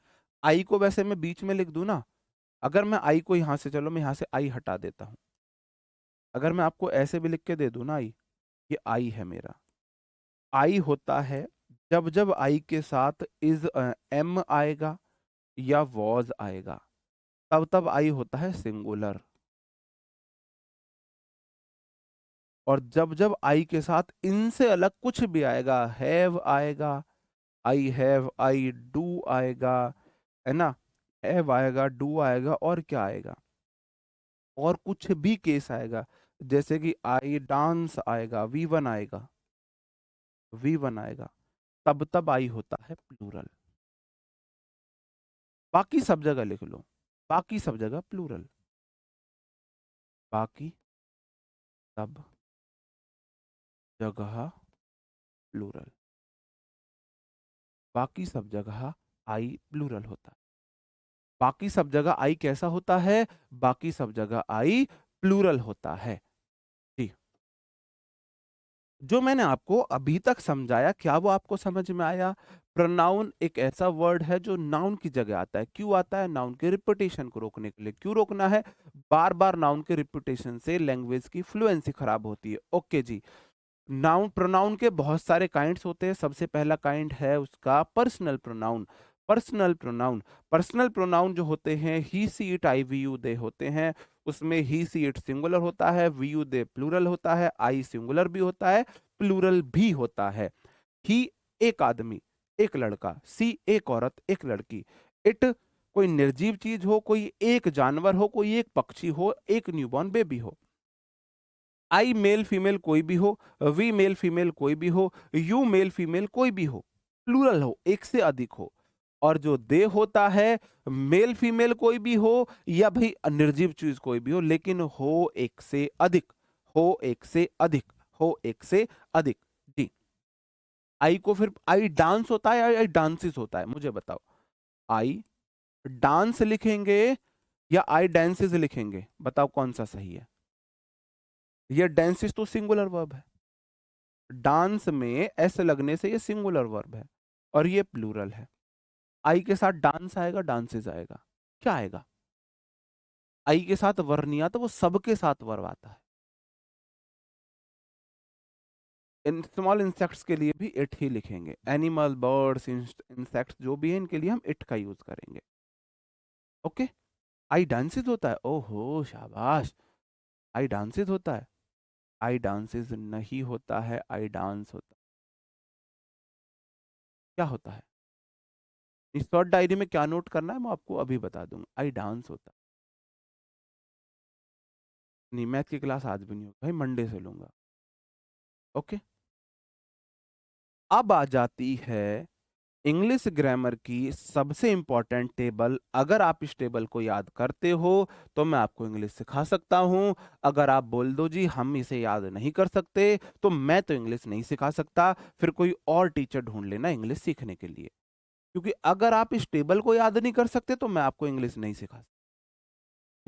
आई को वैसे मैं बीच में लिख दूं ना, अगर मैं आई को यहां से, चलो मैं यहां से आई हटा देता हूं, अगर मैं आपको ऐसे भी लिख के दे दूं ना आई, ये आई है मेरा। आई होता है जब जब आई के साथ इज एम आएगा या वॉज आएगा, तब तब आई होता है सिंगुलर। और जब जब आई के साथ इनसे अलग कुछ भी आएगा, हैव आएगा, आई हैव, आई डू आएगा, है ना, हैव आएगा, डू आएगा, और क्या आएगा, और कुछ भी केस आएगा, जैसे कि आई डांस आएगा, वी वन आएगा, वी वन आएगा, तब तब आई होता है प्लूरल। बाकी सब जगह लिख लो, बाकी सब जगह प्लूरल, बाकी सब जगह प्लूरल, बाकी सब जगह आई प्लूरल होता है। बाकी सब जगह आई कैसा होता है? बाकी सब जगह आई प्लूरल होता है। जी, जो मैंने आपको अभी तक समझाया, क्या वो आपको समझ में आया? प्रोनाउन एक ऐसा वर्ड है जो नाउन की जगह आता है। क्यों आता है? नाउन के रिपीटेशन को रोकने के लिए। क्यों रोकना है? बार बार नाउन के रिपीटेशन से लैंग्वेज की फ्लुएंसी खराब होती है। ओके जी। नाउन प्रोनाउन के बहुत सारे काइंड्स होते हैं। सबसे पहला काइंड है उसका personal pronoun. Personal pronoun, personal pronoun जो होते हैं he she it I we you they होते हैं। उसमें ही सी इट सिंगुलर होता है, वी यू दे प्लूरल होता है, आई सिंगुलर भी होता है, प्लूरल भी होता है। ही एक आदमी, एक लड़का, सी एक औरत, एक लड़की। इट कोई निर्जीव चीज हो, कोई एक जानवर हो, कोई एक पक्षी हो, एक न्यूबॉर्न बेबी हो। आई मेल फीमेल कोई भी हो, वी मेल फीमेल कोई भी हो, यू मेल फीमेल कोई भी हो, प्लूरल हो, एक से अधिक हो। और जो दे होता है, मेल फीमेल कोई भी हो या भाई निर्जीव चीज कोई भी हो, लेकिन हो एक से अधिक, हो एक से अधिक, हो एक से अधिक। जी, आई को फिर आई डांस होता है, आई डांसिस होता है, मुझे बताओ। आई डांस लिखेंगे या आई डांसिस लिखेंगे? बताओ कौन सा सही है? ये डांसिस तो सिंगुलर वर्ब है, डांस में एस लगने से ये सिंगुलर वर्ब है, और ये प्लूरल है। आई के साथ डांस आएगा, डांसेस आएगा, क्या आएगा? आई के साथ वर्ब नहीं आता, वो सबके साथ वर्ब आता है। इन स्मॉल इंसेक्ट्स के लिए भी इट ही लिखेंगे। एनिमल, बर्ड्स, इंसेक्ट्स जो भी है, इनके लिए हम इट का यूज करेंगे। ओके। आई डांसेस होता है, ओहो शाबाश, आई डांसेस होता है। आई डांसेस नहीं होता है, आई डांस होता है। क्या होता है? इस शॉर्ट डायरी में क्या नोट करना है मैं आपको अभी बता दूंगा। आई डांस होता है। नहीं, मैथ की क्लास आज भी नहीं होगी भाई, मंडे से लूंगा। ओके। अब आ जाती है इंग्लिश ग्रामर की सबसे इंपॉर्टेंट टेबल। अगर आप इस टेबल को याद करते हो तो मैं आपको इंग्लिश सिखा सकता हूं। अगर आप बोल दो जी हम इसे याद नहीं कर सकते, तो मैं तो इंग्लिश नहीं सिखा सकता, फिर कोई और टीचर ढूंढ लेना इंग्लिश सीखने के लिए। क्योंकि अगर आप इस टेबल को याद नहीं कर सकते तो मैं आपको इंग्लिश नहीं सिखा सकता,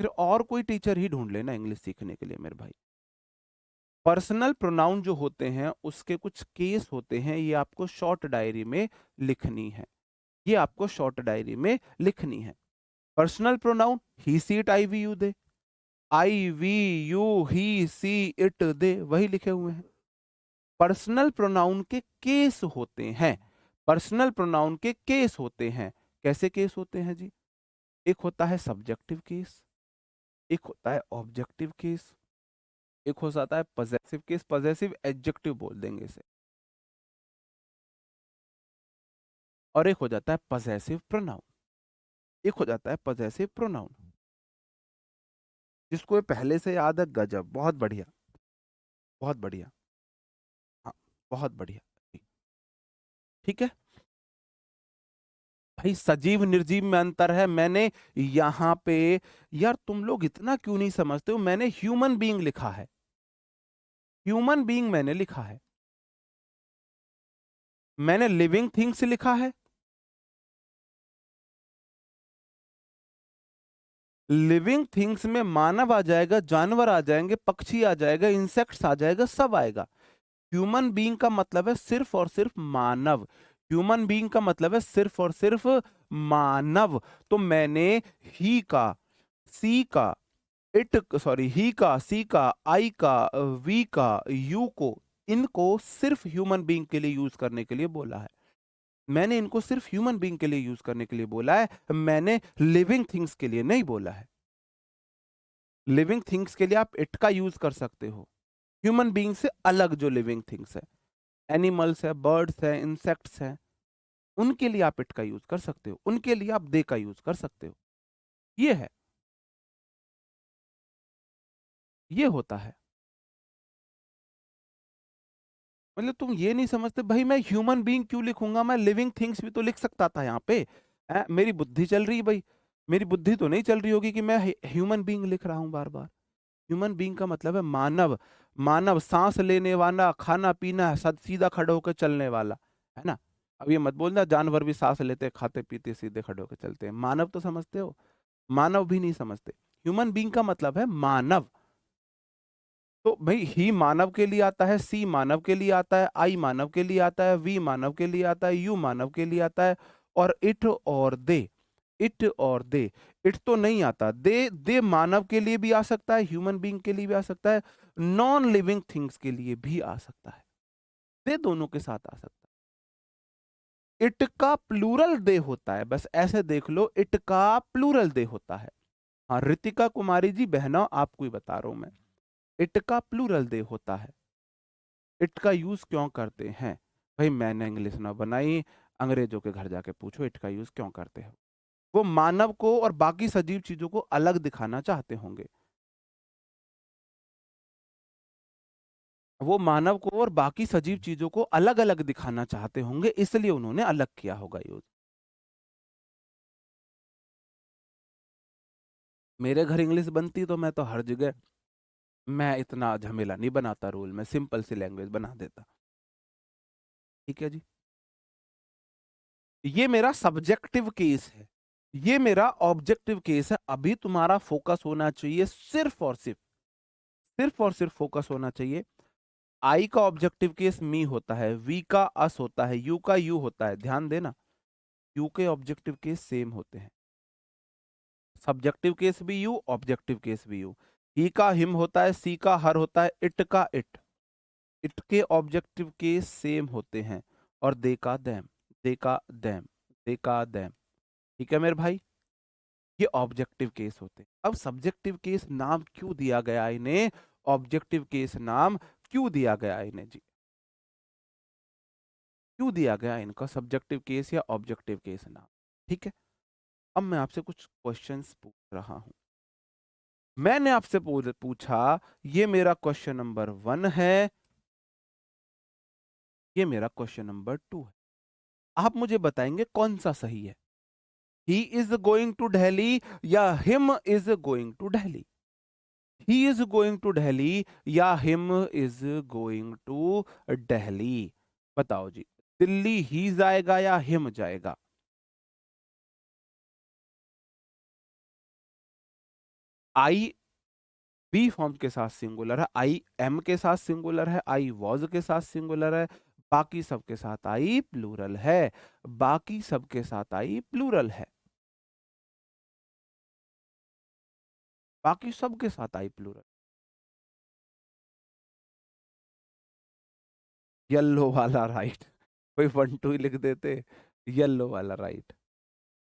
फिर और कोई टीचर ही ढूंढ लेना इंग्लिश सीखने के लिए मेरे भाई। पर्सनल प्रोनाउन जो होते हैं उसके कुछ केस होते हैं, ये आपको शॉर्ट डायरी में लिखनी है, ये आपको शॉर्ट डायरी में लिखनी है। Personal pronoun he she it I we you they, I we you he she it they, वही लिखे हुए हैं। पर्सनल प्रोनाउन के केस होते हैं, पर्सनल प्रोनाउन के केस होते हैं। कैसे केस होते हैं जी? एक होता है सब्जेक्टिव केस, एक होता है ऑब्जेक्टिव केस, एक हो जाता है पजेसिव केस, पजेसिव एडजेक्टिव बोल देंगे इसे, और एक हो जाता है पजेसिव प्रोनाउन, एक हो जाता है पजेसिव प्रोनाउन। जिसको ये पहले से याद है गजब, बहुत बढ़िया, बहुत बढ़िया। हाँ, बहुत बढ़िया। ठीक है भाई, सजीव निर्जीव में अंतर है। मैंने यहाँ पे, यार तुम लोग इतना क्यों नहीं समझते हो, मैंने ह्यूमन बीइंग लिखा है, ह्यूमन बीइंग मैंने लिखा है, मैंने लिविंग थिंग्स लिखा है। लिविंग थिंग्स में मानव आ जाएगा, जानवर आ जाएंगे, पक्षी आ जाएगा, इंसेक्ट्स आ जाएगा, सब आएगा। ह्यूमन बीइंग का मतलब है सिर्फ और सिर्फ मानव, ह्यूमन बीइंग का मतलब है सिर्फ और सिर्फ मानव। तो मैंने ही का, सी का, इट सॉरी ही का, सी का, आई का, वी का, यू को, इनको सिर्फ ह्यूमन बीइंग के लिए यूज करने के लिए बोला है। मैंने इनको सिर्फ ह्यूमन बीइंग के लिए यूज करने के लिए बोला है, मैंने लिविंग थिंग्स के लिए नहीं बोला है। लिविंग थिंग्स के लिए आप इट का यूज कर सकते हो, ह्यूमन बीइंग से अलग जो लिविंग थिंग्स है, एनिमल्स है, बर्ड्स है, इंसेक्ट्स है, उनके लिए आप इट का यूज कर सकते हो, उनके लिए आप दे का यूज कर सकते हो। ये है, ये होता है। मतलब तुम ये नहीं समझते भाई, मैं ह्यूमन बीइंग क्यों लिखूंगा, मैं लिविंग थिंग्स भी तो लिख सकता था यहाँ पे। मेरी बुद्धि चल रही है भाई, मेरी बुद्धि तो नहीं चल रही होगी कि मैं ह्यूमन बीइंग लिख रहा हूं बार बार। ह्यूमन बीइंग का मतलब है मानव, मानव सांस लेने वाला, खाना पीना, सीधा खड़े होकर चलने वाला, है ना। अब ये मत बोलना जानवर भी सांस लेते, खाते पीते, सीधे खड़े होकर चलते हैं, मानव तो समझते हो, मानव भी नहीं समझते। ह्यूमन बीइंग का मतलब है मानव। तो भाई ही मानव के लिए आता है, सी मानव के लिए आता है, आई मानव के लिए आता है, वी मानव के लिए आता है, यू मानव के लिए आता है, और इट और दे, इट और दे, इट तो नहीं आता, दे मानव के लिए भी आ सकता है, ह्यूमन बीइंग के लिए भी आ सकता है, नॉन लिविंग थिंग्स के लिए भी आ सकता है, दे दोनों के साथ आ सकता है। इट का प्लूरल दे होता है, बस ऐसे देख लो, इट का प्लूरल दे होता है। हाँ रितिका कुमारी जी बहना, आपको ही बता रहा हूं मैं, इट का प्लूरल दे होता है। इट का यूज क्यों करते हैं भाई, मैंने इंग्लिश ना बनाई, अंग्रेजों के घर जाके पूछो इट का यूज क्यों करते हैं। वो मानव को और बाकी सजीव चीजों को अलग दिखाना चाहते होंगे, वो मानव को और बाकी सजीव चीजों को अलग अलग दिखाना चाहते होंगे, इसलिए उन्होंने अलग किया होगा यूज। मेरे घर इंग्लिश बनती तो मैं तो हर जगह, मैं इतना झमेला नहीं बनाता, रूल में सिंपल सी लैंग्वेज बना देता। ठीक है जी, ये मेरा सब्जेक्टिव केस है, ये मेरा ऑब्जेक्टिव केस है। अभी तुम्हारा फोकस होना चाहिए सिर्फ और सिर्फ, सिर्फ और सिर्फ फोकस होना चाहिए। आई का ऑब्जेक्टिव केस मी होता है, वी का अस होता है, यू का यू होता है, ध्यान देना, यू के ऑब्जेक्टिव केस सेम होते हैं, सब्जेक्टिव केस भी यू, ऑब्जेक्टिव केस भी यू। ही का हिम होता है, सी का हर होता है, इट का इट, इट के ऑब्जेक्टिव केस सेम होते हैं, और दे का दैम, दे का दैम, दे का दैम। ठीक है मेरे भाई, ये ऑब्जेक्टिव केस होते हैं। अब सब्जेक्टिव केस नाम क्यों दिया गया इन्हें, ऑब्जेक्टिव केस नाम क्यों दिया गया इन्हें जी, क्यों दिया गया इनका सब्जेक्टिव केस या ऑब्जेक्टिव केस नाम। ठीक है, अब मैं आपसे कुछ क्वेश्चंस पूछ रहा हूं। मैंने आपसे पूछा, ये मेरा क्वेश्चन नंबर 1 है, ये मेरा क्वेश्चन नंबर 2 है, आप मुझे बताएंगे कौन सा सही है, he is going to Delhi या him is going to Delhi, he is going to Delhi या him is going to Delhi. बताओ जी, दिल्ली ही जाएगा या हिम जाएगा। आई बी फॉर्म के साथ सिंगुलर है, आई एम के साथ सिंगुलर है, आई वॉज के साथ सिंगुलर है, बाकी सबके साथ आई प्लूरल है, बाकी सबके साथ आई प्लूरल है, बाकी सबके साथ आई प्लूरल। येलो वाला राइट, कोई 1 2 लिख देते, येलो वाला राइट,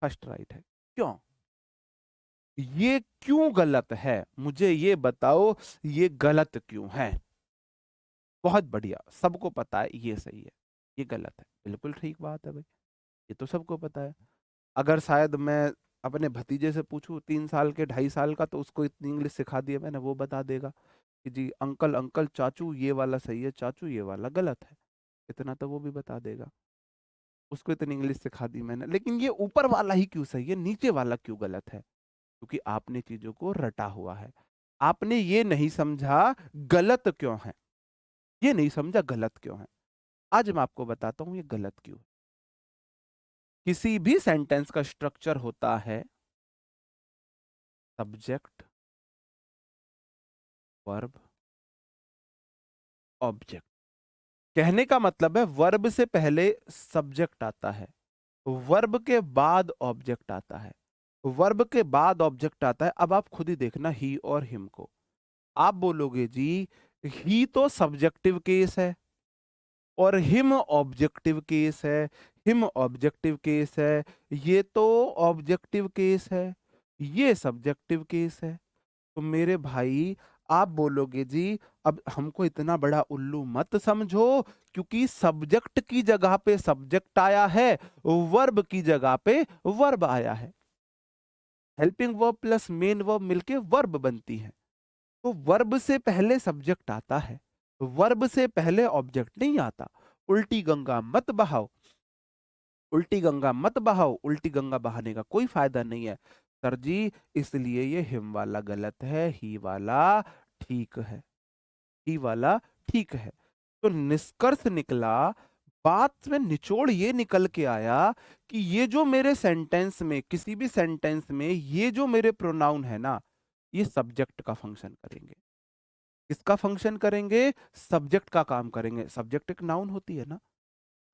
फर्स्ट राइट है। क्यों, ये क्यों गलत है, मुझे ये बताओ, ये गलत क्यों है? बहुत बढ़िया, सबको पता है ये सही है, ये गलत है। बिल्कुल ठीक बात है भाई, ये तो सबको पता है। अगर शायद मैं अपने भतीजे से पूछूं 3 साल के 2.5 साल का, तो उसको इतनी इंग्लिश सिखा दी है मैंने, वो बता देगा कि जी अंकल अंकल चाचू ये वाला सही है, चाचू ये वाला गलत है। इतना तो वो भी बता देगा, उसको इतनी इंग्लिश सिखा दी मैंने। लेकिन ये ऊपर वाला ही क्यों सही है, नीचे वाला क्यों गलत है? क्योंकि आपने चीजों को रटा हुआ है। आपने ये नहीं समझा गलत क्यों है, ये नहीं समझा गलत क्यों है। आज मैं आपको बताता हूं ये गलत क्यों है। किसी भी सेंटेंस का स्ट्रक्चर होता है सब्जेक्ट, वर्ब, ऑब्जेक्ट। कहने का मतलब है वर्ब से पहले सब्जेक्ट आता है, वर्ब के बाद ऑब्जेक्ट आता है, वर्ब के बाद ऑब्जेक्ट आता है। अब आप खुद ही देखना ही और हिम को। आप बोलोगे जी ही तो सब्जेक्टिव केस है और हिम ऑब्जेक्टिव केस है, हिम ऑब्जेक्टिव केस है, ये तो ऑब्जेक्टिव केस है, ये सब्जेक्टिव केस है। तो मेरे भाई आप बोलोगे जी अब हमको इतना बड़ा उल्लू मत समझो, क्योंकि सब्जेक्ट की जगह पे सब्जेक्ट आया है, वर्ब की जगह पे वर्ब आया है। Helping verb plus main verb मिलके वर्ब बनती है। तो वर्ब से पहले सब्जेक्ट आता है, वर्ब से पहले ऑब्जेक्ट नहीं आता। उल्टी गंगा मत बहाओ, उल्टी गंगा मत बहाओ, उल्टी गंगा बहाने का कोई फायदा नहीं है। सर जी इसलिए ये हिम वाला गलत है, ही वाला ठीक है, ही वाला ठीक है। तो निष्कर्ष निकला, बात में निचोड़ ये निकल के आया कि ये जो मेरे सेंटेंस में, किसी भी सेंटेंस में ये जो मेरे प्रोनाउन है ना, ये सब्जेक्ट का फंक्शन करेंगे। किसका फंक्शन करेंगे? सब्जेक्ट का काम करेंगे। सब्जेक्ट एक नाउन होती है ना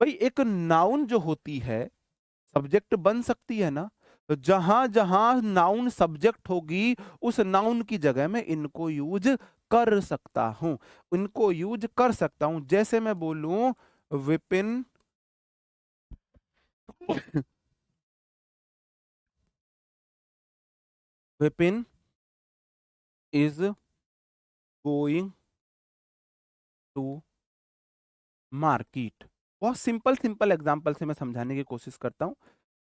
भाई, एक नाउन जो होती है सब्जेक्ट बन सकती है ना। तो जहां जहां नाउन सब्जेक्ट होगी उस नाउन की जगह में इनको यूज कर सकता हूं, इनको यूज कर सकता हूं। जैसे मैं बोलूं Vipin Vipin is going to market. बहुत सिंपल सिंपल एग्जांपल से मैं समझाने की कोशिश करता हूं,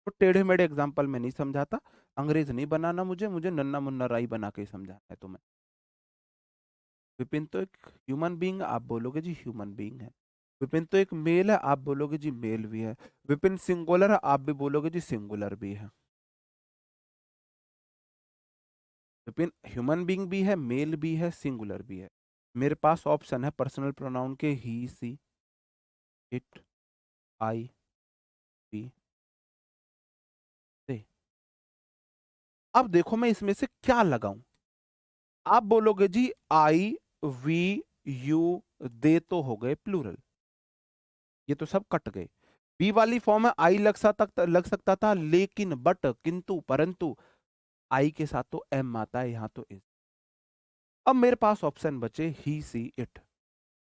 तो टेढ़े मेढ़े एग्जांपल में नहीं समझाता। अंग्रेज नहीं बनाना मुझे, मुझे नन्ना मुन्ना राई बना के ही समझाना है तुम्हें। विपिन तो एक ह्यूमन बीइंग, आप बोलोगे जी ह्यूमन बीइंग है। विपिन तो एक मेल है, आप बोलोगे जी मेल भी है। विपिन सिंगुलर है, आप भी बोलोगे जी सिंगुलर भी है। विपिन ह्यूमन बीइंग भी है, मेल भी है, सिंगुलर भी है। मेरे पास ऑप्शन है पर्सनल प्रोनाउन के ही, सी, इट, आई, वी, दे। अब देखो मैं इसमें से क्या लगाऊं। आप बोलोगे जी आई, वी, यू, दे तो हो गए प्लूरल, ये तो सब कट गए। बी वाली फॉर्म में आई लग सकता था, लेकिन बट किंतु परंतु आई के साथ तो एम आता है, यहां तो इज। अब मेरे पास ऑप्शन बचे ही, सी, इट।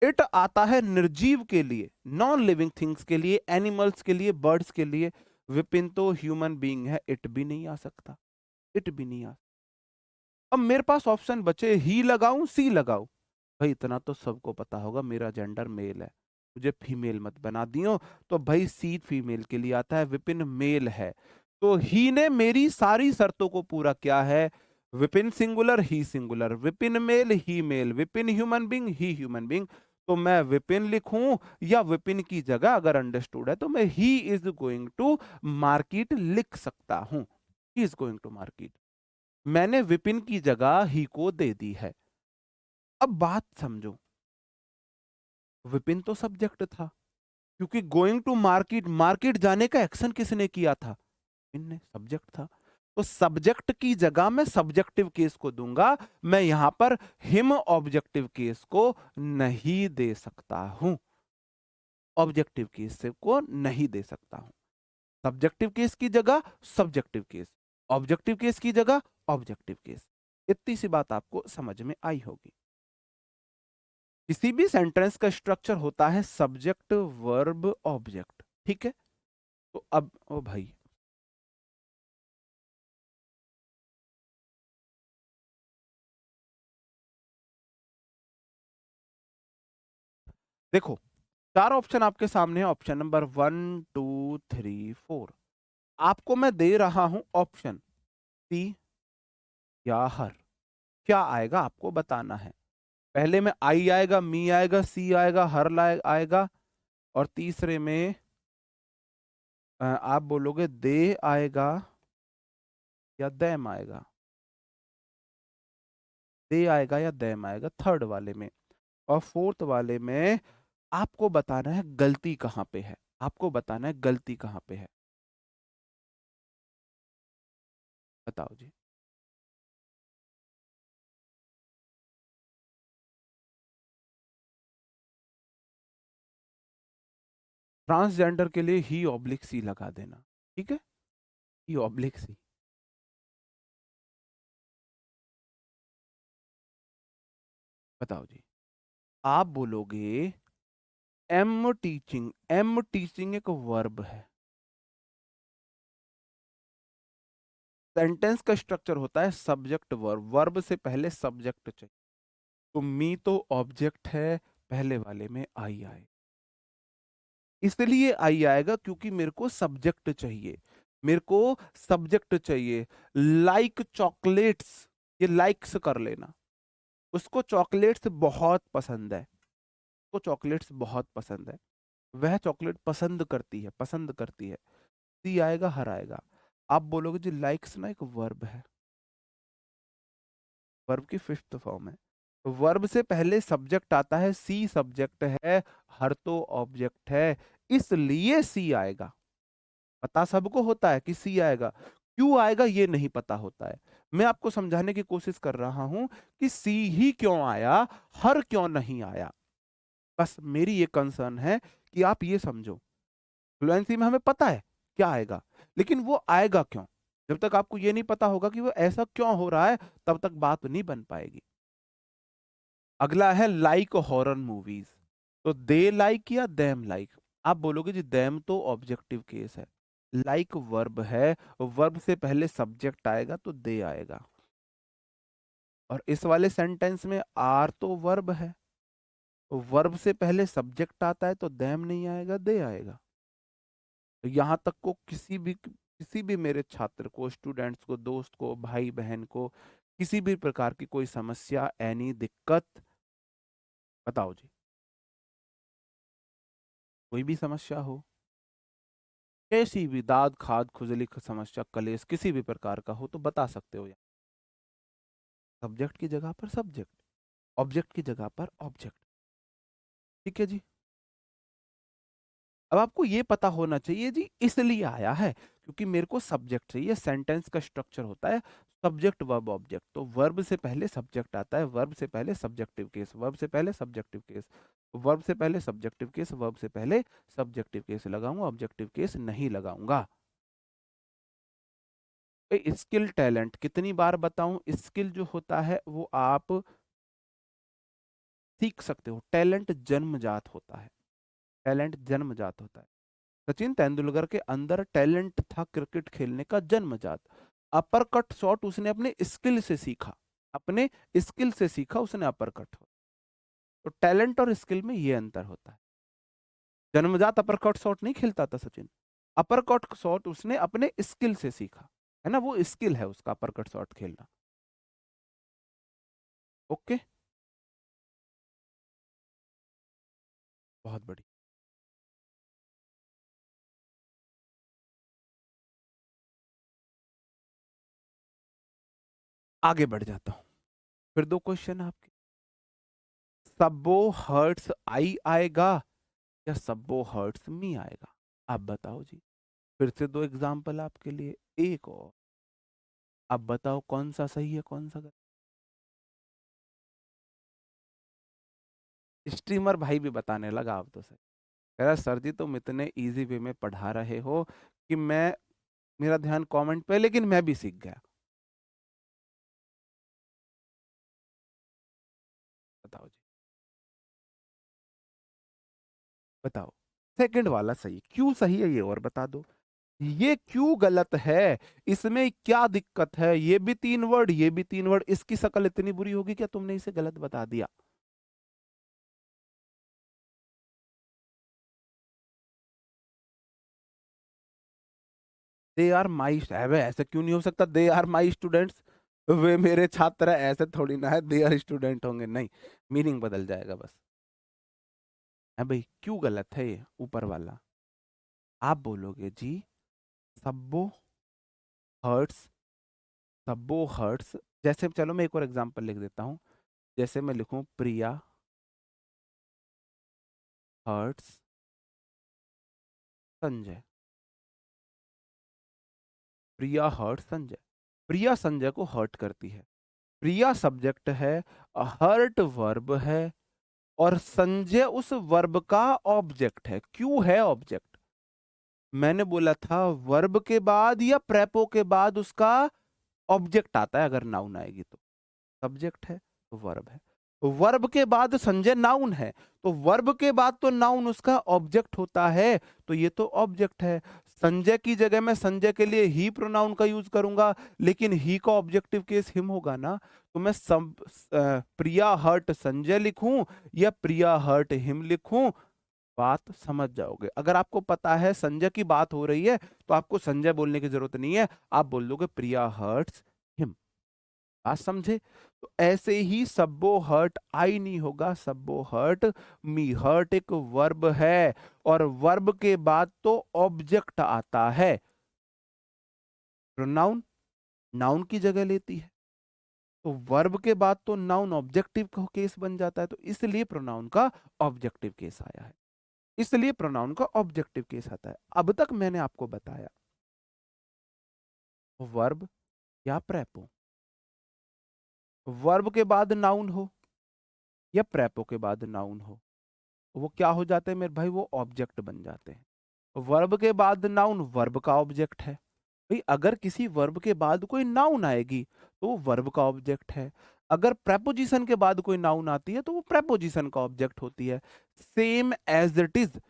इट आता है निर्जीव के लिए, नॉन लिविंग थिंग्स के लिए, एनिमल्स के लिए, बर्ड्स के लिए। विपिन तो ह्यूमन बीइंग है, इट भी नहीं आ सकता, इट भी नहीं आ। अब मेरे पास ऑप्शन बचे ही लगाऊं, सी लगाऊं। भाई इतना तो सबको पता होगा मेरा जेंडर मेल है, मुझे फीमेल मत बना दियो। तो भाई सी फीमेल के लिए आता है, विपिन मेल है, तो ही ने मेरी सारी शर्तों को पूरा किया है। विपिन सिंगुलर, ही सिंगुलर, विपिन मेल, ही मेल, विपिन ह्यूमन बीइंग, ही ह्यूमन बीइंग। तो मैं विपिन लिखूं या विपिन की जगह अगर अंडरस्टूड है तो मैं he is going to market लिख सकता हूं। He is going to market, मैंने विपिन की जगह ही को दे दी है। अब बात समझो, विपिन तो सब्जेक्ट था, क्योंकि गोइंग टू मार्केट, मार्केट जाने का एक्शन किसने किया था? इनने, सब्जेक्ट था। तो सब्जेक्ट की जगह मैं सब्जेक्टिव केस को दूंगा, मैं यहां पर हिम ऑब्जेक्टिव केस को नहीं दे सकता हूं, ऑब्जेक्टिव केस से को नहीं दे सकता हूं। सब्जेक्टिव केस की जगह सब्जेक्टिव केस, ऑब्जेक्टिव केस की जगह ऑब्जेक्टिव केस। इतनी सी बात आपको समझ में आई होगी। किसी भी सेंटेंस का स्ट्रक्चर होता है सब्जेक्ट, वर्ब, ऑब्जेक्ट, ठीक है। तो अब ओ भाई देखो, 4 ऑप्शन आपके सामने है, ऑप्शन नंबर 1 2 3 4। आपको मैं दे रहा हूं ऑप्शन सी या हर। क्या आएगा आपको बताना है। पहले में आई आएगा, मी आएगा, सी आएगा, हर आएगा, और तीसरे में आप बोलोगे दे आएगा या दैम आएगा। दे आएगा या दैम आएगा थर्ड वाले में। और फोर्थ वाले में आपको बताना है गलती कहां पे है। आपको बताना है गलती कहां पे है। बताओ जी। ट्रांसजेंडर के लिए ही ऑब्लिक सी लगा देना, ठीक है। ही ऑब्लिक सी। बताओ जी। आप बोलोगे एम टीचिंग एक वर्ब है। सेंटेंस का स्ट्रक्चर होता है सब्जेक्ट वर्ब, वर्ब से पहले सब्जेक्ट चाहिए। तो मी तो ऑब्जेक्ट है, पहले वाले में आई आए, इसलिए आई आएगा क्योंकि मेरे को सब्जेक्ट चाहिए। मेरे को सब्जेक्ट चाहिए। लाइक चॉकलेट्स, ये लाइक्स कर लेना। उसको चॉकलेट्स बहुत पसंद है। उसको चॉकलेट्स बहुत पसंद है। वह चॉकलेट पसंद करती है, पसंद करती है। सी आएगा, हर आएगा। आप बोलोगे जी लाइक्स ना एक वर्ब है, वर्ब की फिफ्थ फॉर्म है। वर्ब से पहले सब्जेक्ट आता है, सी सब्जेक्ट है, हर तो ऑब्जेक्ट है, इसलिए सी आएगा। पता सबको होता है कि सी आएगा, क्यों आएगा ये नहीं पता होता है। मैं आपको समझाने की कोशिश कर रहा हूं कि सी ही क्यों आया, हर क्यों नहीं आया। बस मेरी ये कंसर्न है कि आप ये समझो, फ्लुएंसी में हमें पता है क्या आएगा, लेकिन वो आएगा क्यों। जब तक आपको ये नहीं पता होगा कि वो ऐसा क्यों हो रहा है, तब तक बात नहीं बन पाएगी। अगला है लाइक हॉरर मूवीज। तो दे लाइक या देम लाइक। आप बोलोगे जी देम तो ऑब्जेक्टिव केस है, लाइक वर्ब है, वर्ब से पहले सब्जेक्ट आएगा तो दे आएगा। और इस वाले सेंटेंस में आर तो वर्ब है, वर्ब से पहले सब्जेक्ट आता है तो देम नहीं आएगा, दे आएगा। तो यहां तक को किसी भी मेरे छात्र को, स्टूडेंट्स को, दोस्त को, भाई बहन को किसी भी प्रकार की कोई समस्या, एनी दिक्कत, बताओ जी। कोई भी समस्या हो, कैसी भी दाद खाद खुजली की समस्या, कलेश किसी भी प्रकार का हो तो बता सकते हो। सब्जेक्ट की जगह पर सब्जेक्ट, ऑब्जेक्ट की जगह पर ऑब्जेक्ट, ठीक है जी। अब आपको ये पता होना चाहिए जी इसलिए आया है क्योंकि मेरे को सब्जेक्ट चाहिए। सेंटेंस का स्ट्रक्चर होता है सब्जेक्ट वर्ब ऑब्जेक्ट। तो वर्ब से पहले सब्जेक्ट आता है, वर्ब से पहले सब्जेक्टिव केस, वर्ब से पहले सब्जेक्टिव केस, वर्ब से पहले सब्जेक्टिव केस, वर्ब से पहले सब्जेक्टिव केस लगाऊंगा, ऑब्जेक्टिव केस नहीं लगाऊंगा। स्किल टैलेंट कितनी बार बताऊं, स्किल जो होता है वो आप सीख सकते हो, टैलेंट जन्मजात होता है। टैलेंट जन्मजात होता है। सचिन तेंदुलकर के अंदर टैलेंट था क्रिकेट खेलने का जन्मजात। अपर कट शॉट उसने अपने स्किल से सीखा, अपने स्किल से सीखा उसने अपर कट। तो टैलेंट और स्किल में ये अंतर होता है। जन्मजात अपर कट शॉट नहीं खेलता था सचिन, अपर कट शॉट उसने अपने स्किल से सीखा, है ना, वो स्किल है उसका अपर कट शॉट खेलना। ओके, बहुत बढ़िया। आगे बढ़ जाता हूं, फिर दो क्वेश्चन आपके। सबो हर्ट्स आई आएगा या सबो हर्ट्स मी आएगा, आप बताओ जी। फिर से दो एग्जाम्पल आपके लिए, एक और। अब बताओ कौन सा सही है कौन सा गलत। स्ट्रीमर भाई भी बताने लगा अब तो सही। कह रहा सर जी तुम इतने इजी वे में पढ़ा रहे हो कि मैं, मेरा ध्यान कमेंट पे, लेकिन मैं भी सीख गया। बताओ जी, बताओ। सेकंड वाला सही, क्यों सही है ये और बता दो। ये क्यों गलत है, इसमें क्या दिक्कत है। ये भी तीन वर्ड, ये भी तीन वर्ड, इसकी शक्ल इतनी बुरी होगी क्या तुमने इसे गलत बता दिया। दे आर माई, ऐसे क्यों नहीं हो सकता? दे आर माई स्टूडेंट्स, वे मेरे छात्र है, ऐसे थोड़ी ना है दे आर स्टूडेंट होंगे, नहीं, मीनिंग बदल जाएगा बस। है भाई, क्यों गलत है ये ऊपर वाला? आप बोलोगे जी सब्बो हर्ट्स, सब्बो हर्ट्स, जैसे चलो मैं एक और एग्जांपल लिख देता हूँ। जैसे मैं लिखूं प्रिया हर्ट्स संजय, प्रिया हर्ट संजय, प्रिया संजय को हर्ट करती है, प्रिया सब्जेक्ट है, हर्ट वर्ब है, और संजय उस वर्ब का ऑब्जेक्ट है। क्यों है ऑब्जेक्ट? मैंने बोला था वर्ब के बाद या प्रेपो के बाद उसका ऑब्जेक्ट आता है, अगर नाउन आएगी तो। सब्जेक्ट है तो वर्ब है, वर्ब के बाद संजय नाउन है, तो वर्ब के बाद तो नाउन उसका ऑब्जेक्ट होता है, तो ये तो ऑब्जेक्ट है। संजय की जगह मैं संजय के लिए ही प्रोनाउन का यूज करूंगा, लेकिन ही का ऑब्जेक्टिव केस हिम होगा ना, तो मैं प्रिया हर्ट संजय लिखूं या प्रिया हर्ट हिम लिखूं, बात समझ जाओगे। अगर आपको पता है संजय की बात हो रही है तो आपको संजय बोलने की जरूरत नहीं है, आप बोल दोगे प्रिया हर्ट्स हिम। बात समझे? तो ऐसे ही सब्बो हर्ट आई नहीं होगा, सब्बो हर्ट मी। हर्ट एक वर्ब है और वर्ब के बाद तो ऑब्जेक्ट आता है, प्रोनाउन नाउन की जगह लेती है, तो वर्ब के बाद तो नाउन ऑब्जेक्टिव केस बन जाता है, तो इसलिए प्रोनाउन का ऑब्जेक्टिव केस आया है, इसलिए प्रोनाउन का ऑब्जेक्टिव केस आता है। अब तक मैंने आपको बताया वर्ब या प्रेपो, वर्ब के बाद नाउन हो या प्रेपो के बाद नाउन हो, वो क्या हो जाते हैं मेरे भाई? वो ऑब्जेक्ट बन जाते हैं। वर्ब के बाद नाउन वर्ब का ऑब्जेक्ट है। भाई अगर किसी वर्ब के बाद कोई नाउन आएगी तो वो वर्ब का ऑब्जेक्ट है, अगर प्रेपोजिशन के बाद कोई नाउन आती है तो वो प्रेपोजिशन का ऑब्जेक्ट होती है। सेम एज इट इज,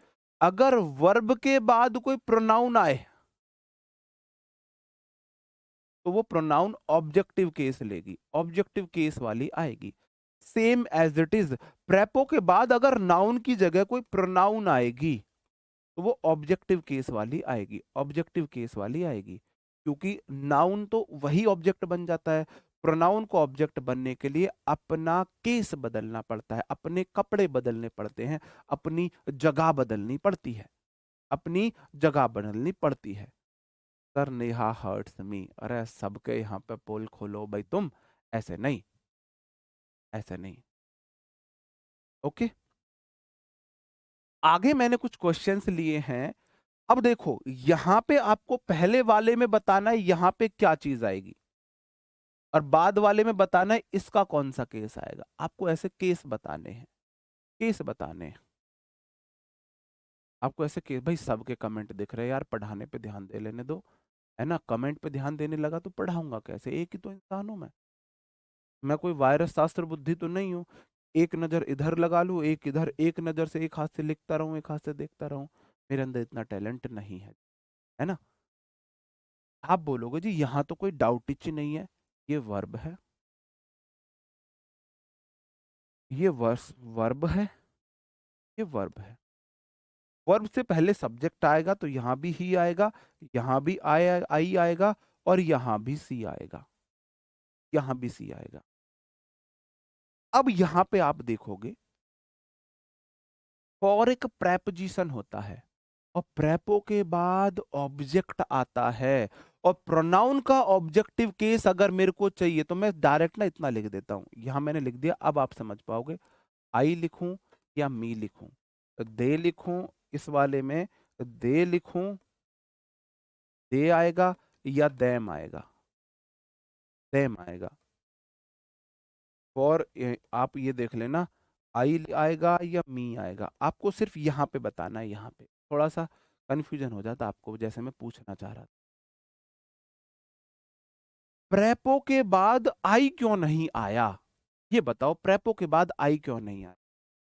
अगर वर्ब के बाद कोई प्रोनाउन आए तो वो प्रोनाउन ऑब्जेक्टिव केस लेगी, ऑब्जेक्टिव केस वाली आएगी। सेम एज इट इज, प्रेपो के बाद अगर नाउन की जगह कोई प्रोनाउन आएगी तो वो ऑब्जेक्टिव केस वाली आएगी, ऑब्जेक्टिव केस वाली आएगी, क्योंकि नाउन तो वही ऑब्जेक्ट बन जाता है। प्रोनाउन को ऑब्जेक्ट बनने के लिए अपना केस बदलना पड़ता है, अपने कपड़े बदलने पड़ते हैं, अपनी जगह बदलनी पड़ती है, अपनी जगह बदलनी पड़ती है। सर नेहा हर्ट्स मी, अरे सबके यहाँ पे पोल खोलो भाई तुम, ऐसे नहीं, ऐसे नहीं। ओके, आगे मैंने कुछ क्वेश्चंस लिए हैं। अब देखो यहां पे आपको पहले वाले में बताना है यहां पे क्या चीज आएगी, और बाद वाले में बताना है इसका कौन सा केस आएगा। आपको ऐसे केस बताने हैं, केस बताने हैं आपको ऐसे केस। भाई सबके कमेंट दिख रहे हैं यार, पढ़ाने पे ध्यान दे लेने दो, है ना? कमेंट पे ध्यान देने लगा तो पढ़ाऊंगा कैसे? एक ही तो इंसान हूं मैं कोई वायरस शास्त्र बुद्धि तो नहीं हूँ। एक नजर इधर लगा लूं, एक इधर, एक नजर से एक हाथ से लिखता रहूं, एक हाथ से देखता रहूं, मेरे अंदर इतना टैलेंट नहीं है ना? आप बोलोगे जी यहां तो कोई डाउट ही नहीं है, ये वर्ब है, ये वर्स वर्ब है, ये वर्ब है। वर्ब से पहले सब्जेक्ट आएगा तो यहां भी ही आएगा, यहां भी आई आएगा, और यहां भी सी आएगा, यहां भी सी आएगा। अब यहां पे आप देखोगे फॉर एक प्रेपोजिशन होता है, और प्रेपो के बाद ऑब्जेक्ट आता है, और प्रोनाउन का ऑब्जेक्टिव केस अगर मेरे को चाहिए तो मैं डायरेक्ट ना इतना लिख देता हूं, यहां मैंने लिख दिया, अब आप समझ पाओगे। आई लिखूं या मी लिखूं, दे लिखूं, इस वाले में दे लिखूं, दे आएगा या दैम आएगा, दैम आएगा। और आप ये देख लेना आई आएगा या मी आएगा, आपको सिर्फ यहाँ पे बताना है। यहाँ पे थोड़ा सा कंफ्यूजन हो जाता आपको, जैसे मैं पूछना चाह रहा था प्रेपो के बाद आई क्यों नहीं आया, ये बताओ प्रेपो के बाद आई क्यों नहीं आया?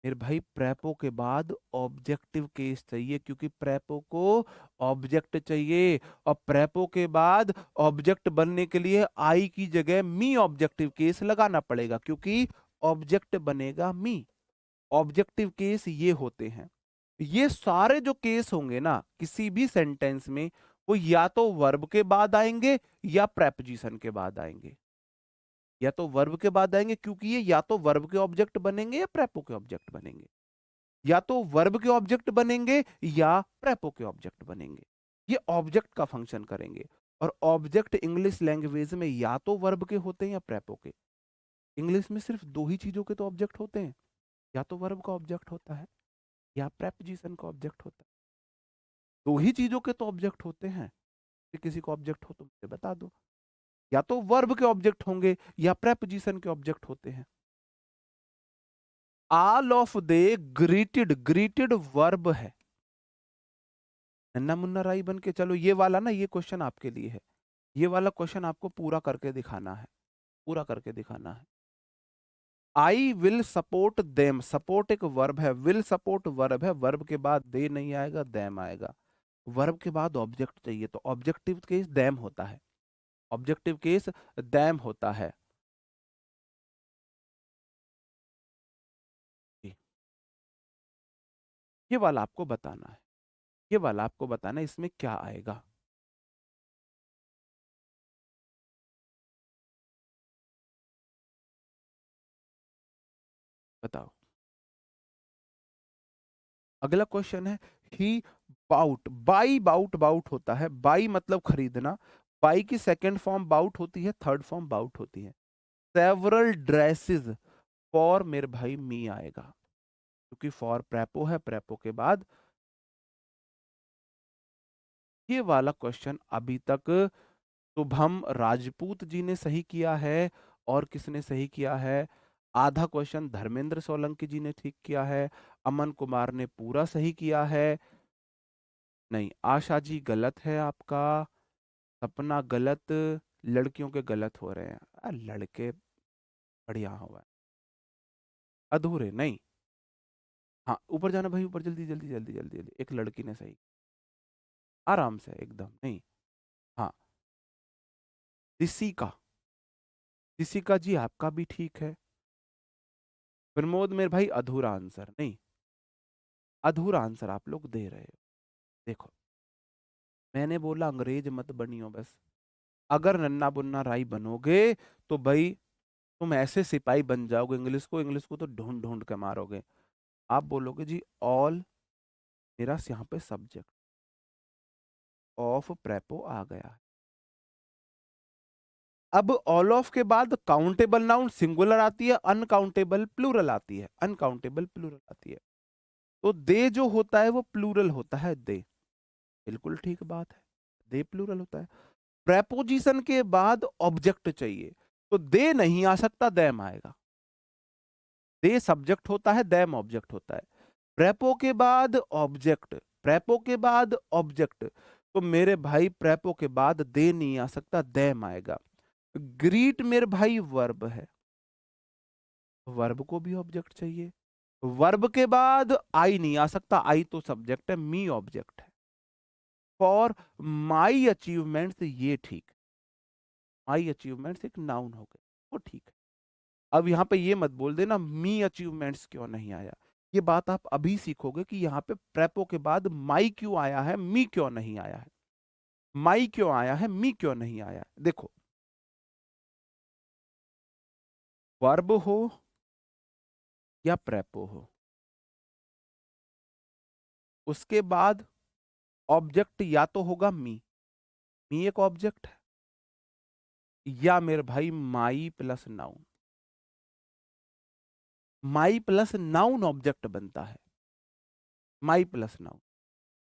मेरे भाई प्रेपो के बाद ऑब्जेक्टिव केस चाहिए, क्योंकि प्रेपो को ऑब्जेक्ट चाहिए, और प्रेपो के बाद ऑब्जेक्ट बनने के लिए आई की जगह मी ऑब्जेक्टिव केस लगाना पड़ेगा, क्योंकि ऑब्जेक्ट बनेगा मी। ऑब्जेक्टिव केस ये होते हैं, ये सारे जो केस होंगे ना किसी भी सेंटेंस में, वो या तो वर्ब के बाद आएंगे या प्रेपोजिशन के बाद आएंगे। या तो वर्ब के बाद आएंगे क्योंकि ये या तो वर्ब के ऑब्जेक्ट बनेंगे या प्रेपो के ऑब्जेक्ट बनेंगे। या तो वर्ब के ऑब्जेक्ट बनेंगे या प्रेपो के ऑब्जेक्ट बनेंगे। ये ऑब्जेक्ट का फंक्शन करेंगे। और ऑब्जेक्ट इंग्लिश लैंग्वेज में या तो वर्ब के होते हैं या प्रेपो के। इंग्लिश में सिर्फ दो ही चीजों के तो ऑब्जेक्ट होते हैं, या तो वर्ब का ऑब्जेक्ट होता है या प्रेपोजिशन का ऑब्जेक्ट होता है। दो ही चीजों के तो ऑब्जेक्ट होते हैं। किसी को ऑब्जेक्ट हो तो मुझे बता दो। या तो वर्ब के ऑब्जेक्ट होंगे या प्रेपोजिशन के ऑब्जेक्ट होते हैं। All of they greeted, greeted verb है। नन्ना मुन्ना राई बन के चलो, ये वाला ना, ये क्वेश्चन आपके लिए है। ये वाला क्वेश्चन आपको पूरा करके दिखाना है, पूरा करके दिखाना है। I will support them, support एक वर्ब है, विल सपोर्ट वर्ब है, वर्ब के बाद दे नहीं आएगा, देम आएगा। वर्ब के बाद ऑब्जेक्ट चाहिए तो ऑब्जेक्टिव केस देम होता है, ऑब्जेक्टिव केस देम होता है। जी, ये वाला आपको बताना है, ये वाला आपको बताना है, इसमें क्या आएगा। बताओ। अगला क्वेश्चन है ही बाउट, बाई बाउट, बाउट होता है, बाई मतलब खरीदना, बाई की सेकंड फॉर्म बाउट होती है, थर्ड फॉर्म बाउट होती है। सेवरल ड्रेसेस फॉर मेरे भाई मी आएगा, क्योंकि फॉर प्रेपो है, प्रेपो के बाद। ये वाला क्वेश्चन अभी तक शुभम राजपूत जी ने सही किया है। और किसने सही किया है? आधा क्वेश्चन धर्मेंद्र सोलंकी जी ने ठीक किया है। अमन कुमार ने पूरा सही किया है। नहीं, आशा जी गलत है आपका, सपना गलत, लड़कियों के गलत हो रहे हैं। लड़के बढ़िया हुआ है, अधूरे नहीं। हाँ, ऊपर जाना भाई, ऊपर जल्दी जल्दी जल्दी जल्दी जल्दी। एक लड़की ने सही, आराम से एकदम नहीं। हाँ, ऋषिका, ऋषिका जी आपका भी ठीक है। प्रमोद मेरे भाई अधूरा आंसर नहीं, अधूरा आंसर आप लोग दे रहे हो। देखो, मैंने बोला अंग्रेज मत बनियो बस। अगर नन्ना बुन्ना राई बनोगे तो भाई तुम ऐसे सिपाही बन जाओगे, इंग्लिश को तो ढूंढ ढूंढ के मारोगे। आप बोलोगे जी ऑल, मेरा यहाँ पे सब्जेक्ट ऑफ प्रेपो आ गया। अब ऑल ऑफ के बाद काउंटेबल नाउन सिंगुलर आती है, अनकाउंटेबल प्लूरल आती है, अनकाउंटेबल प्लूरल आती है। तो दे जो होता है वो प्लूरल होता है, दे। बिल्कुल ठीक बात है, दे प्लूरल होता है। प्रेपोजिशन के बाद ऑब्जेक्ट चाहिए, तो दे नहीं आ सकता, दैम आएगा। दे सब्जेक्ट होता है, दैम ऑब्जेक्ट होता है। प्रेपो के बाद ऑब्जेक्ट, प्रेपो के बाद ऑब्जेक्ट, तो मेरे भाई प्रेपो के बाद दे नहीं आ सकता, दैम आएगा। ग्रीट मेरे भाई वर्ब है, वर्ब को भी ऑब्जेक्ट चाहिए। वर्ब के बाद आई नहीं आ सकता, आई तो सब्जेक्ट है, मी ऑब्जेक्ट है। फॉर माई अचीवमेंट्स, ये ठीक, माई अचीवमेंट्स एक नाउन हो गया, वो ठीक है। अब यहाँ पे ये मत बोल देना मी अचीवमेंट्स क्यों नहीं आया। ये बात आप अभी सीखोगे कि यहाँ पे प्रेपो के बाद माई क्यों आया है, मी क्यों नहीं आया है। माई क्यों आया है, मी क्यों नहीं आया है। देखो, वर्ब हो या प्रेपो हो, उसके बाद ऑब्जेक्ट या तो होगा मी, मी एक ऑब्जेक्ट है, या मेरे भाई माई प्लस नाउन, माई प्लस नाउन ऑब्जेक्ट बनता है, माई प्लस नाउन।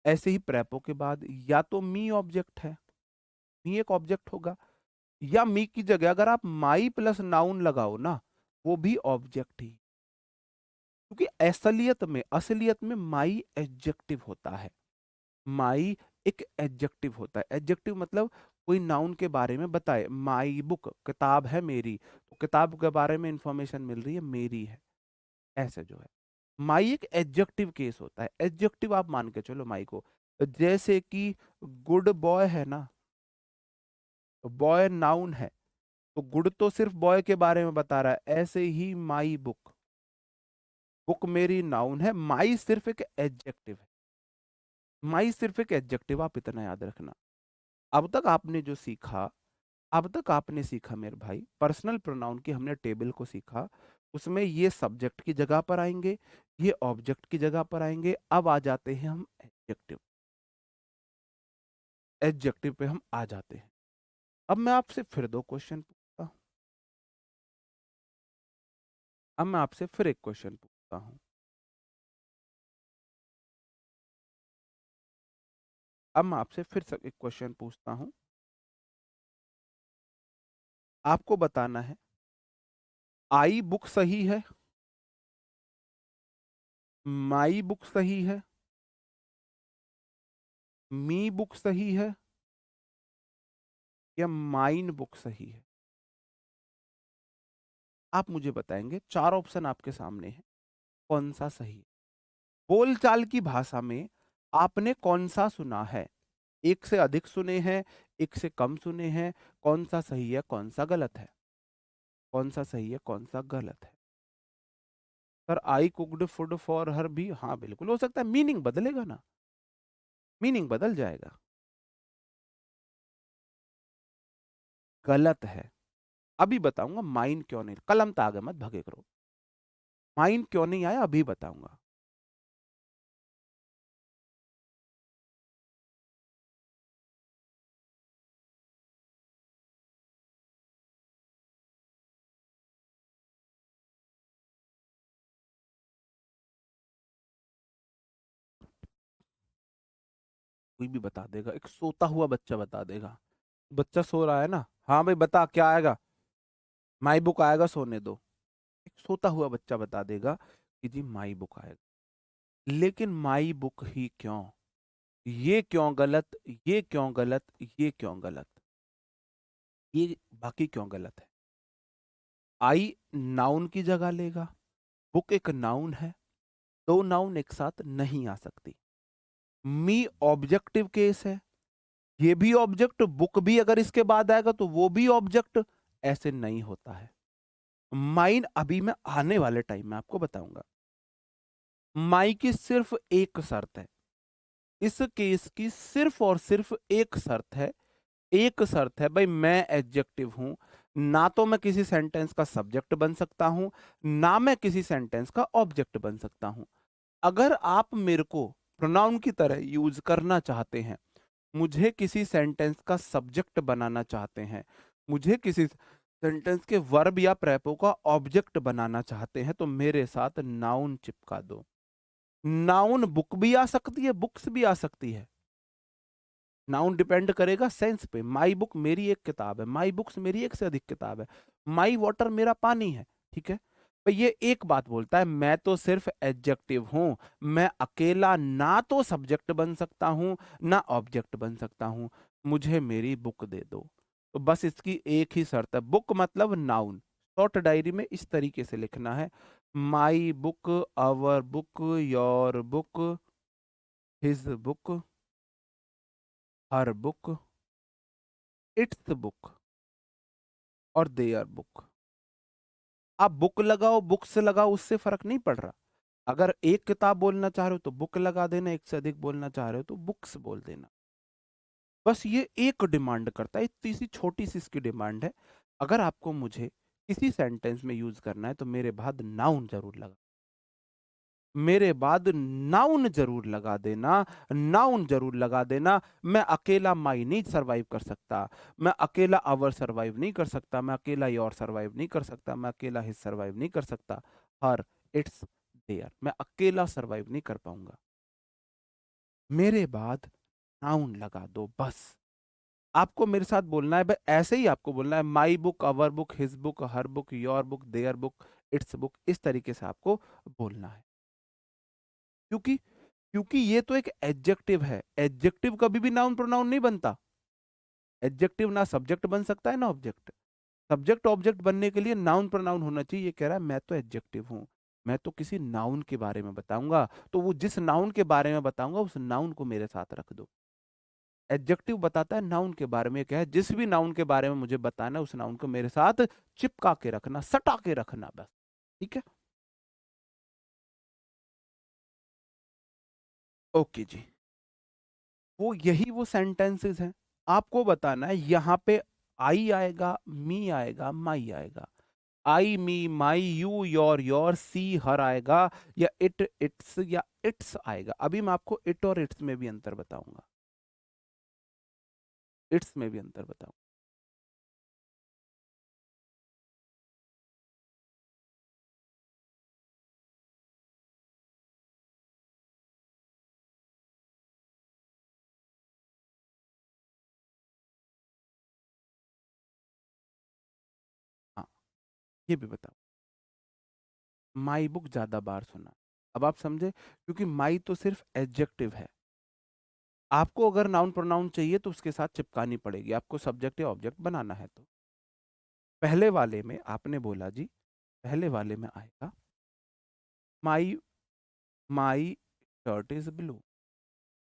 ऐसे ही प्रेपो के बाद या तो मी ऑब्जेक्ट है, मी एक ऑब्जेक्ट होगा, या मी की जगह अगर आप माई प्लस नाउन लगाओ ना, वो भी ऑब्जेक्ट ही। क्योंकि असलियत में माई एडजेक्टिव होता है। माई एक एडजेक्टिव होता है। एडजेक्टिव मतलब कोई नाउन के बारे में बताए। माई बुक, किताब है मेरी, तो किताब के बारे में इंफॉर्मेशन मिल रही है, मेरी है, ऐसे जो है। माई एक एडजेक्टिव केस होता है, एडजेक्टिव आप मान के चलो माई को। जैसे कि गुड बॉय है ना, बॉय नाउन है, तो गुड तो सिर्फ बॉय के बारे में बता रहा है। ऐसे ही माई बुक, बुक मेरी नाउन है, माई सिर्फ एक एडजेक्टिव है। माई सिर्फ एक एडजेक्टिव, आप इतना याद रखना। अब तक आपने जो सीखा, अब तक आपने सीखा मेरे भाई, पर्सनल प्रोनाउन की हमने टेबल को सीखा। उसमें ये सब्जेक्ट की जगह पर आएंगे, ये ऑब्जेक्ट की जगह पर आएंगे। अब आ जाते हैं हम एडजेक्टिव, एडजेक्टिव पे हम आ जाते हैं। अब मैं आपसे फिर दो क्वेश्चन पूछता हूं, अब मैं आपसे फिर एक क्वेश्चन पूछता हूं। अब मैं आपसे फिर से एक क्वेश्चन पूछता हूं। आपको बताना है, आई बुक सही है, माई बुक सही है, मी बुक सही है, या माइन बुक सही है? आप मुझे बताएंगे, चार ऑप्शन आपके सामने है, कौन सा सही है? बोलचाल की भाषा में आपने कौन सा सुना है? एक से अधिक सुने हैं, एक से कम सुने हैं, कौन सा सही है, कौन सा गलत है? कौन सा सही है, कौन सा गलत है? Sir, I cooked food for her भी, हाँ बिल्कुल हो सकता है, मीनिंग बदलेगा ना, मीनिंग बदल जाएगा। गलत है। अभी बताऊंगा माइन क्यों नहीं, कलम तो आगे मत भगे करो, माइन क्यों नहीं आया अभी बताऊंगा। कोई भी बता देगा, एक सोता हुआ बच्चा बता देगा। बच्चा सो रहा है ना, हाँ भाई बता क्या आएगा? माई बुक आएगा, सोने दो। एक सोता हुआ बच्चा बता देगा कि जी माई बुक आएगा। लेकिन माई बुक ही क्यों? ये क्यों गलत, ये क्यों गलत, ये क्यों गलत, ये बाकी क्यों गलत है? आई नाउन की जगह लेगा, बुक एक नाउन है, दो नाउन एक साथ नहीं आ सकती। मी ऑब्जेक्टिव केस है, ये भी ऑब्जेक्ट, बुक भी अगर इसके बाद आएगा तो वो भी ऑब्जेक्ट, ऐसे नहीं होता है। माइन अभी मैं आने वाले टाइम में आपको बताऊंगा। माई की सिर्फ एक शर्त है, इस केस की सिर्फ और सिर्फ एक शर्त है, एक शर्त है भाई, मैं एडजेक्टिव हूं, ना तो मैं किसी सेंटेंस का सब्जेक्ट बन सकता हूं, ना मैं किसी सेंटेंस का ऑब्जेक्ट बन सकता हूं। अगर आप मेरे को प्रोनाउन की तरह यूज करना चाहते हैं, मुझे किसी सेंटेंस का सब्जेक्ट बनाना चाहते हैं, मुझे किसी सेंटेंस के वर्ब या प्रेपो का ऑब्जेक्ट बनाना चाहते हैं, तो मेरे साथ नाउन चिपका दो। नाउन बुक भी आ सकती है, बुक्स भी आ सकती है। नाउन डिपेंड करेगा सेंस पे। माई बुक मेरी एक किताब है, माई बुक्स मेरी एक से अधिक किताब है, माई वाटर मेरा पानी है, ठीक है। तो ये एक बात बोलता है, मैं तो सिर्फ एडजेक्टिव हूं, मैं अकेला ना तो सब्जेक्ट बन सकता हूं, ना ऑब्जेक्ट बन सकता हूं, मुझे मेरी बुक दे दो। तो बस इसकी एक ही शर्त है, बुक मतलब नाउन। शॉर्ट डायरी में इस तरीके से लिखना है, my book, our book, your book, his book, her book, its book और देयर बुक। आप बुक लगाओ, बुक्स लगाओ, उससे फर्क नहीं पड़ रहा। अगर एक किताब बोलना चाह रहे हो तो बुक लगा देना, एक से अधिक बोलना चाह रहे हो तो बुक्स बोल देना। बस ये एक डिमांड करता है, इतनी सी छोटी सी इसकी डिमांड है। अगर आपको मुझे किसी सेंटेंस में यूज करना है तो मेरे बाद नाउन जरूर लगा, मेरे बाद नाउन जरूर लगा देना, नाउन जरूर लगा देना। मैं अकेला माई नहीं सरवाइव कर सकता, मैं अकेला आवर सरवाइव नहीं कर सकता, मैं अकेला योर सरवाइव नहीं कर सकता, मैं अकेला हिज सरवाइव नहीं कर सकता, हर, इट्स, देयर, मैं अकेला सरवाइव नहीं कर पाऊंगा। मेरे बाद नाउन लगा दो बस। आपको मेरे साथ बोलना है भाई, ऐसे ही आपको बोलना है, my book, our book, his book, her book, your book, their book, its book, इस तरीके से आपको बोलना है। क्योंकि क्योंकि ये तो एक एडजेक्टिव है, एडजेक्टिव कभी भी नाउन प्रोनाउन नहीं बनता। एडजेक्टिव ना सब्जेक्ट बन सकता है ना ऑब्जेक्ट। सब्जेक्ट ऑब्जेक्ट बनने के लिए नाउन प्रोनाउन होना चाहिए। ये कह रहा है मैं तो एडजेक्टिव हूं, मैं तो किसी नाउन के बारे में बताऊंगा, तो वो जिस नाउन के बारे में बताऊंगा उस नाउन को मेरे साथ रख दो। एडजेक्टिव बताता है नाउन के बारे में, क्या है, जिस भी नाउन के बारे में मुझे बताना है उस नाउन को मेरे साथ चिपका के रखना, सटा के रखना, बस। ठीक है, ओके जी। वो यही वो सेंटेंसेस हैं आपको बताना है यहाँ पे आई आएगा, मी आएगा, माई आएगा। आई, मी, माई, यू, योर, सी, हर आएगा, या इट, इट्स, या इट्स आएगा। अभी मैं आपको इट और इट्स में भी अंतर बताऊंगा। इट्स में भी अंतर बताऊंगा। हाँ, ये भी बताओ। माई बुक ज्यादा बार सुना। अब आप समझे, क्योंकि माई तो सिर्फ एडजेक्टिव है। आपको अगर नाउन प्रोनाउन चाहिए तो उसके साथ चिपकानी पड़ेगी, आपको सब्जेक्ट या ऑब्जेक्ट बनाना है तो। पहले वाले में आपने बोला जी, पहले वाले में आएगा माई, माई शर्ट इज ब्लू।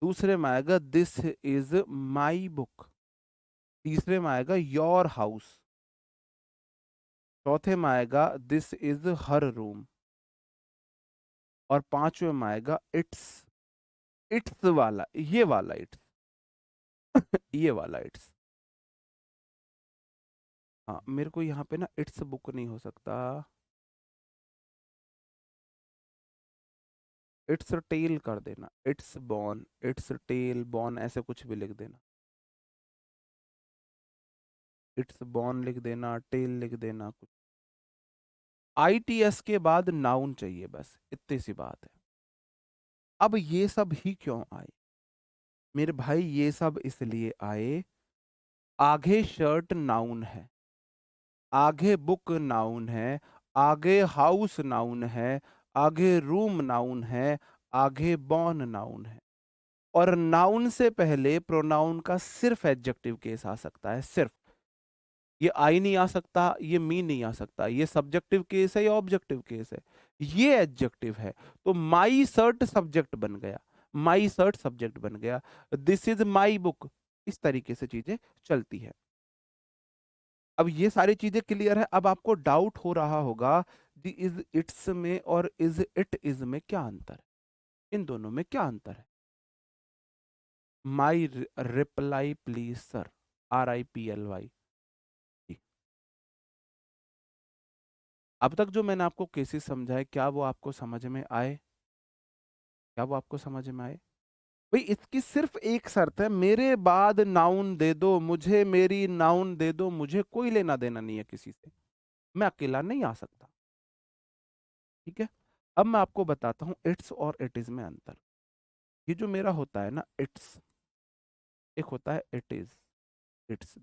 दूसरे में आएगा दिस इज माई बुक। तीसरे में आएगा योर हाउस। चौथे में आएगा दिस इज हर रूम। और पांचवे में आएगा इट्स। इट्स वाला, ये वाला इट्स। ये वाला इट्स। हाँ, मेरे को यहाँ पे ना इट्स बुक नहीं हो सकता। इट्स टेल कर देना, its born, its tail born, ऐसे कुछ भी लिख देना। इट्स बॉर्न लिख देना, टेल लिख देना कुछ। आईटीएस के बाद नाउन चाहिए, बस इतनी सी बात है। अब ये सब ही क्यों आए मेरे भाई? ये सब इसलिए आए, आगे शर्ट नाउन है, आगे बुक नाउन है, आगे हाउस नाउन है, आगे रूम नाउन है, आगे बॉर्न नाउन है। और नाउन से पहले प्रोनाउन का सिर्फ एडजेक्टिव केस आ सकता है, सिर्फ। ये आई नहीं आ सकता, ये मी नहीं आ सकता। ये सब्जेक्टिव केस है या ऑब्जेक्टिव केस है? ये एडजेक्टिव है। तो माई शर्ट सब्जेक्ट बन गया, माई शर्ट सब्जेक्ट बन गया, दिस इज माई बुक। इस तरीके से चीजें चलती है। अब ये सारी चीजें क्लियर है। अब आपको डाउट हो रहा होगा दी इज इट्स में और इज इट इज में क्या अंतर है, इन दोनों में क्या अंतर है? माई रिप्लाई प्लीज सर, RIPLY। अब तक जो मैंने आपको केसेस समझाए, क्या वो आपको समझ में आए? क्या वो आपको समझ में आए? भाई इसकी सिर्फ एक शर्त है, मेरे बाद नाउन दे दो मुझे, मेरी नाउन दे दो मुझे, कोई लेना देना नहीं है किसी से। मैं अकेला नहीं आ सकता। ठीक है। अब मैं आपको बताता हूं इट्स और इट इज में अंतर। ये जो मेरा होता है ना इट्स, एक होता है इट इज। इट्स,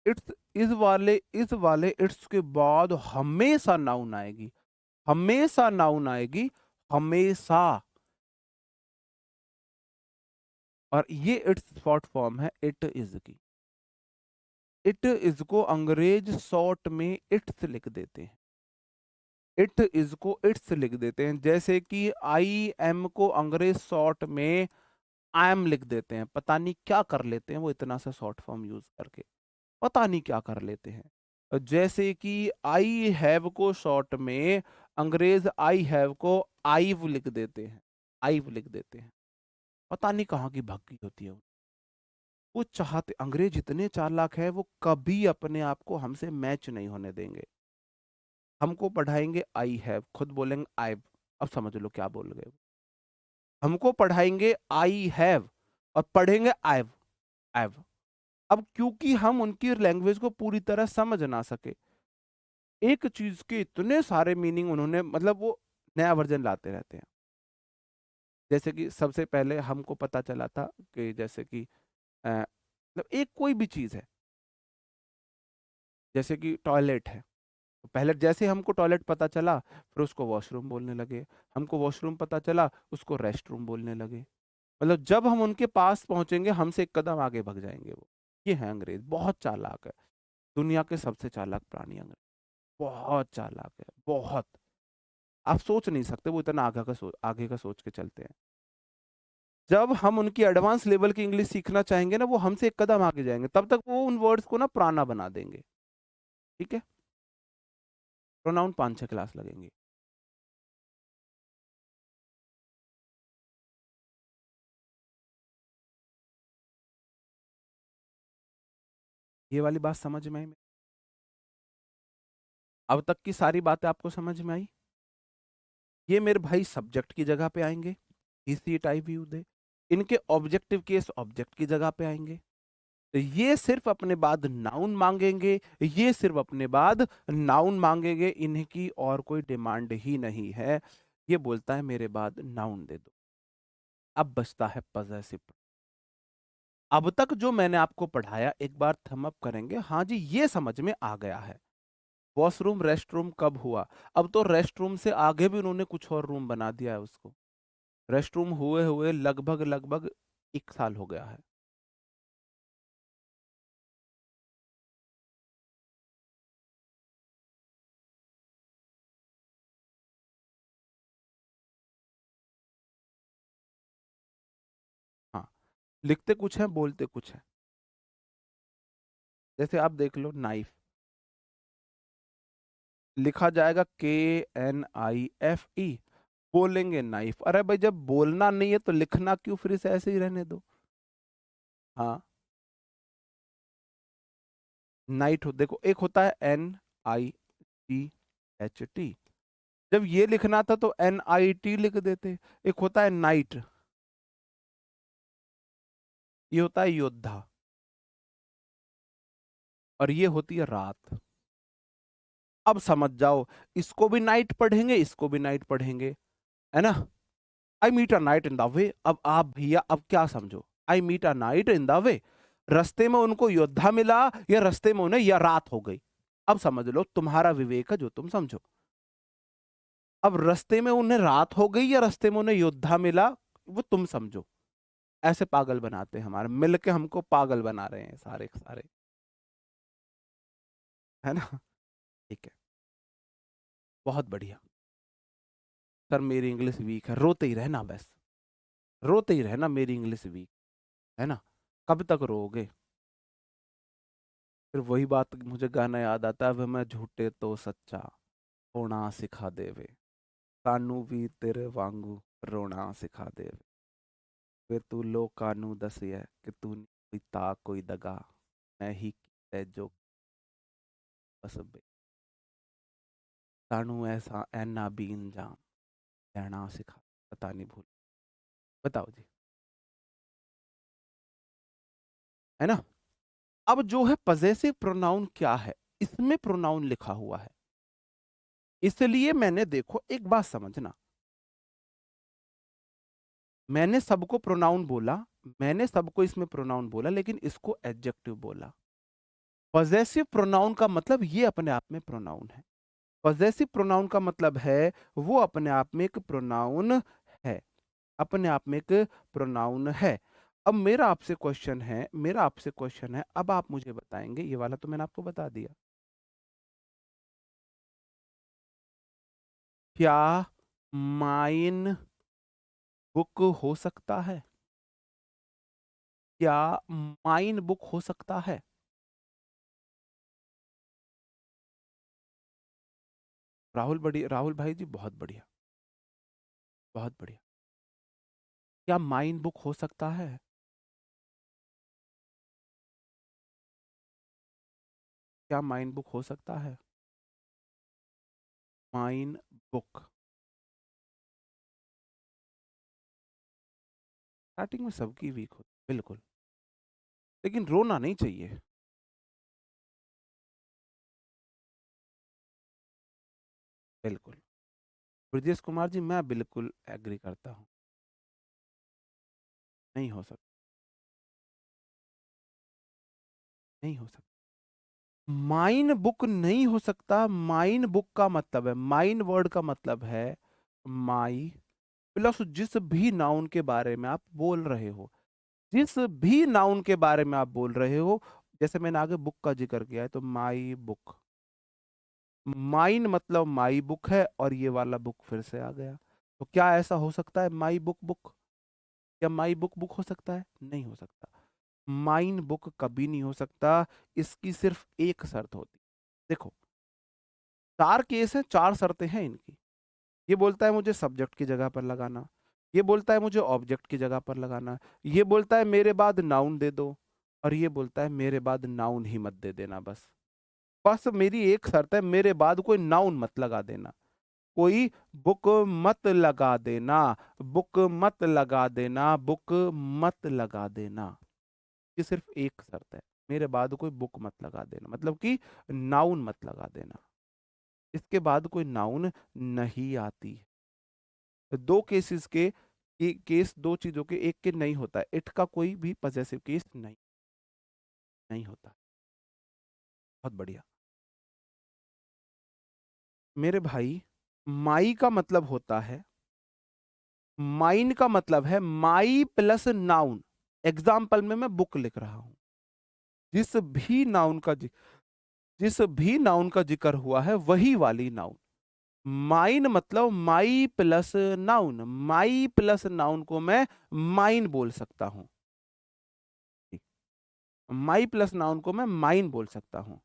इट्स, इस वाले इट्स के बाद हमेशा नाउन आएगी, हमेशा नाउन आएगी, हमेशा। और ये इट्स शॉर्ट फॉर्म है इट इज की। इट इज को अंग्रेज शॉर्ट में इट्स लिख देते हैं, इट इज को इट्स लिख देते हैं। जैसे कि आई एम को अंग्रेज शॉर्ट में आई एम लिख देते हैं। पता नहीं क्या कर लेते हैं वो इतना सा शॉर्ट फॉर्म यूज करके, पता नहीं क्या कर लेते हैं। जैसे कि आई हैव को शॉर्ट में अंग्रेज आई हैव को आईव लिख देते हैं, आईव लिख देते हैं। पता नहीं कहाँ की भक्ति होती है। वो चाहते, अंग्रेज इतने चालाक है, वो कभी अपने आप को हमसे मैच नहीं होने देंगे। हमको पढ़ाएंगे आई हैव, खुद बोलेंगे आई। अब समझ लो क्या बोल गए। हमको पढ़ाएंगे आई हैव और पढ़ेंगे आईव, आईव। अब क्योंकि हम उनकी लैंग्वेज को पूरी तरह समझ ना सके, एक चीज के इतने सारे मीनिंग उन्होंने, मतलब वो नया वर्जन लाते रहते हैं। जैसे कि सबसे पहले हमको पता चला था कि जैसे कि मतलब एक कोई भी चीज है, जैसे कि टॉयलेट है, तो पहले जैसे हमको टॉयलेट पता चला, फिर उसको वॉशरूम बोलने लगे। हमको वॉशरूम पता चला, उसको रेस्ट रूम बोलने लगे। मतलब जब हम उनके पास पहुंचेंगे, हमसे एक कदम आगे भाग जाएंगे वो। ये है अंग्रेज, बहुत चालाक है। दुनिया के सबसे चालाक प्राणी अंग्रेज, बहुत चालाक है, बहुत। आप सोच नहीं सकते वो इतना आगे का सोच के चलते हैं। जब हम उनकी एडवांस लेवल की इंग्लिश सीखना चाहेंगे ना, वो हमसे एक कदम आगे जाएंगे, तब तक वो उन वर्ड्स को ना पुराना बना देंगे। ठीक है। प्रोनाउन 5-6 क्लास लगेंगे। ये वाली बात समझ में आई? अब तक की सारी बातें आपको समझ में आई? ये मेरे भाई सब्जेक्ट की जगह पे आएंगे, he she it I we you they. इनके ऑब्जेक्टिव केस ऑब्जेक्ट की जगह पे आएंगे। ये सिर्फ अपने बाद नाउन मांगेंगे, ये सिर्फ अपने बाद नाउन मांगेंगे, इन्हीं की और कोई डिमांड ही नहीं है। ये बोलता है मेरे बाद नाउन दे दो। अब बचता है पजेसिव। अब तक जो मैंने आपको पढ़ाया एक बार थम अप करेंगे, हाँ जी ये समझ में आ गया है। वॉशरूम रेस्ट रूम कब हुआ? अब तो रेस्ट रूम से आगे भी उन्होंने कुछ और रूम बना दिया है उसको। रेस्ट रूम हुए हुए लगभग लगभग 1 साल हो गया है। हाँ, लिखते कुछ है बोलते कुछ है। जैसे आप देख लो नाइफ, लिखा जाएगा KNIFE, बोलेंगे नाइफ। अरे भाई जब बोलना नहीं है तो लिखना क्यों, फिर इसे ऐसे ही रहने दो। हाँ, नाइट हो, देखो एक होता है NITHT, जब ये लिखना था तो NIT लिख देते। एक होता है नाइट, ये होता है योद्धा, और ये होती है रात। अब समझ जाओ, इसको भी नाइट पढ़ेंगे, इसको भी नाइट पढ़ेंगे, है ना। I meet a knight in the way. अब आप भैया अब क्या समझो, I meet a knight in the way, रास्ते में उनको योद्धा मिला या रास्ते में उन्हें या रात हो गई? अब समझ लो, तुम्हारा विवेक है जो तुम समझो। अब रास्ते में उन्हें रात हो गई या रास्ते में उन्हें योद्धा मिला, वो तुम समझो। ऐसे पागल बनाते हैं, हमारे मिलके हमको पागल बना रहे हैं सारे के सारे, है ना। ठीक है, बहुत बढ़िया। सर मेरी इंग्लिश वीक है, रोते ही रहना बस, रोते ही रहना, मेरी इंग्लिश वीक है ना। कब तक रोओगे? फिर वही बात, मुझे गाना याद आता है, वे मैं झूठे तो सच्चा होना सिखा देवे, कानू भी तेरे वांगू रोना सिखा देवे, वे तू लो कानू दसिए कि तू नी कोई ता कोई दगा, मैं ही कीते जो बस बे, कानू ऐसा ऐना बीन जाम रहना सिखा। पता नहीं भूल, बताओ जी, है ना। अब जो है पजेसिव प्रोनाउन क्या है, इसमें प्रोनाउन लिखा हुआ है, इसलिए मैंने, देखो एक बात समझना, मैंने सबको प्रोनाउन बोला, मैंने सबको इसमें प्रोनाउन बोला, लेकिन इसको एडजेक्टिव बोला। पजेसिव प्रोनाउन का मतलब ये अपने आप में प्रोनाउन है। पजेसिव प्रोनाउन का मतलब है वो अपने आप में एक प्रोनाउन है, अपने आप में एक प्रोनाउन है। अब मेरा आपसे क्वेश्चन है, मेरा आपसे क्वेश्चन है, अब आप मुझे बताएंगे, ये वाला तो मैंने आपको बता दिया, क्या माइन बुक हो सकता है? क्या माइन बुक हो सकता है? राहुल राहुल भाई जी बहुत बढ़िया, बहुत बढ़िया। क्या माइन बुक हो सकता है? क्या माइन बुक हो सकता है? माइन बुक, स्टार्टिंग में सबकी वीक होती, बिल्कुल, लेकिन रोना नहीं चाहिए। बिल्कुल, ब्रजेश कुमार जी मैं बिल्कुल एग्री करता हूँ, नहीं हो सकता, नहीं हो सकता। माइन बुक नहीं हो सकता। माइन बुक का मतलब है, माइन वर्ड का मतलब है माई प्लस जिस भी नाउन के बारे में आप बोल रहे हो, जिस भी नाउन के बारे में आप बोल रहे हो। जैसे मैंने आगे बुक का जिक्र किया है, तो माई बुक, माइन मतलब माई बुक है, और ये वाला बुक फिर से आ गया। तो क्या ऐसा हो सकता है माई बुक बुक? क्या माई बुक बुक हो सकता है? नहीं हो सकता। माइन बुक कभी नहीं हो सकता। इसकी सिर्फ एक शर्त होती, देखो 4 केस हैं, 4 शर्तें हैं इनकी। ये बोलता है मुझे सब्जेक्ट की जगह पर लगाना, ये बोलता है मुझे ऑब्जेक्ट की जगह पर लगाना, ये बोलता है मेरे बाद नाउन दे दो, और ये बोलता है मेरे बाद नाउन ही मत दे देना बस। बस मेरी एक शर्त है, मेरे बाद कोई नाउन मत लगा देना, कोई बुक मत लगा देना, बुक मत लगा देना, बुक मत लगा देना। ये सिर्फ एक शर्त है, मेरे बाद कोई बुक मत लगा देना, मतलब कि नाउन मत लगा देना। इसके बाद कोई नाउन नहीं आती है। दो केसेस के केस, दो चीजों के एक के नहीं होता है, इट का कोई भी पजेसिव केस नहीं नहीं होता। बहुत बढ़िया मेरे भाई। माई का मतलब होता है, माइन का मतलब है माई प्लस नाउन। एग्जाम्पल में मैं बुक लिख रहा हूं, जिस भी नाउन का जिस भी नाउन का जिक्र हुआ है वही वाली नाउन। माइन मतलब माई प्लस नाउन, माई प्लस नाउन को मैं माइन बोल सकता हूं। माई प्लस नाउन को मैं माइन बोल सकता हूं।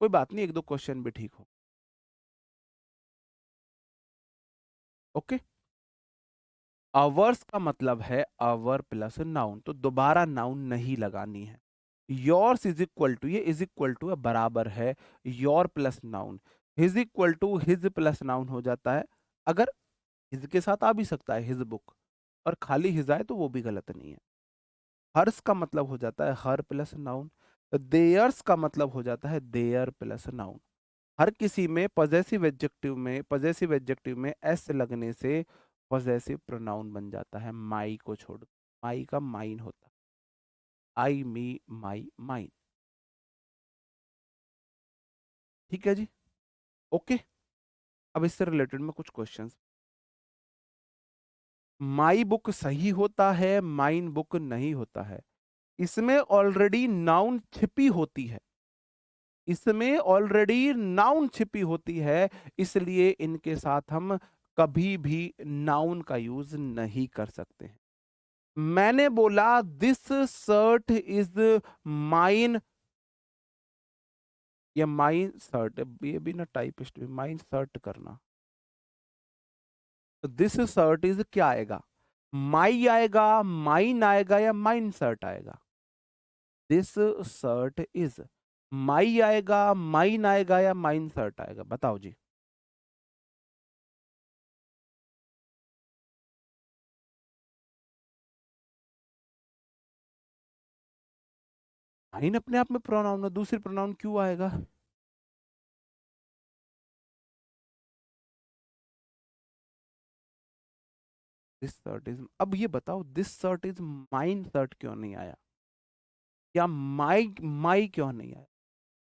कोई बात नहीं, एक दो क्वेश्चन भी ठीक हो। ओके। अवर्स का मतलब है अवर प्लस नाउन, तो दोबारा नाउन नहीं लगानी है। योर्स इज इक्वल टू, ये इज इक्वल टू बराबर है your plus noun. His equal to his plus noun हो जाता है। अगर हिज के साथ आ भी सकता है हिज बुक, और खाली हिज आए तो वो भी गलत नहीं है। हर्स का मतलब हो जाता है हर प्लस नाउन। देयर्स का मतलब हो जाता है देयर प्लस नाउन। हर किसी में पॉजेसिव एडजेक्टिव में एस लगने से पॉजेसिव प्रोनाउन बन जाता है, माई को छोड़। माई का माइन होता है, आई मी माई माइन। ठीक है जी। ओके। अब इससे रिलेटेड में कुछ क्वेश्चंस। माई बुक सही होता है, माइन बुक नहीं होता है। इसमें ऑलरेडी नाउन छिपी होती है, इसमें ऑलरेडी नाउन छिपी होती है, इसलिए इनके साथ हम कभी भी नाउन का यूज नहीं कर सकते हैं। मैंने बोला दिस शर्ट इज माइन, या माइन शर्ट, ये भी ना टाइपिस्ट भी माइन शर्ट करना। तो दिस शर्ट इज क्या आएगा? माई आएगा, माइन आएगा, या माइन शर्ट आएगा? दिस शर्ट इज, माई आएगा, माइन आएगा, या माइन शर्ट आएगा? बताओ जी। माइन अपने आप में प्रोनाउन है, दूसरी प्रोनाउन क्यों आएगा? दिस शर्ट इज, अब ये बताओ this shirt is mine shirt क्यों नहीं आया, या माई माई क्यों नहीं आया?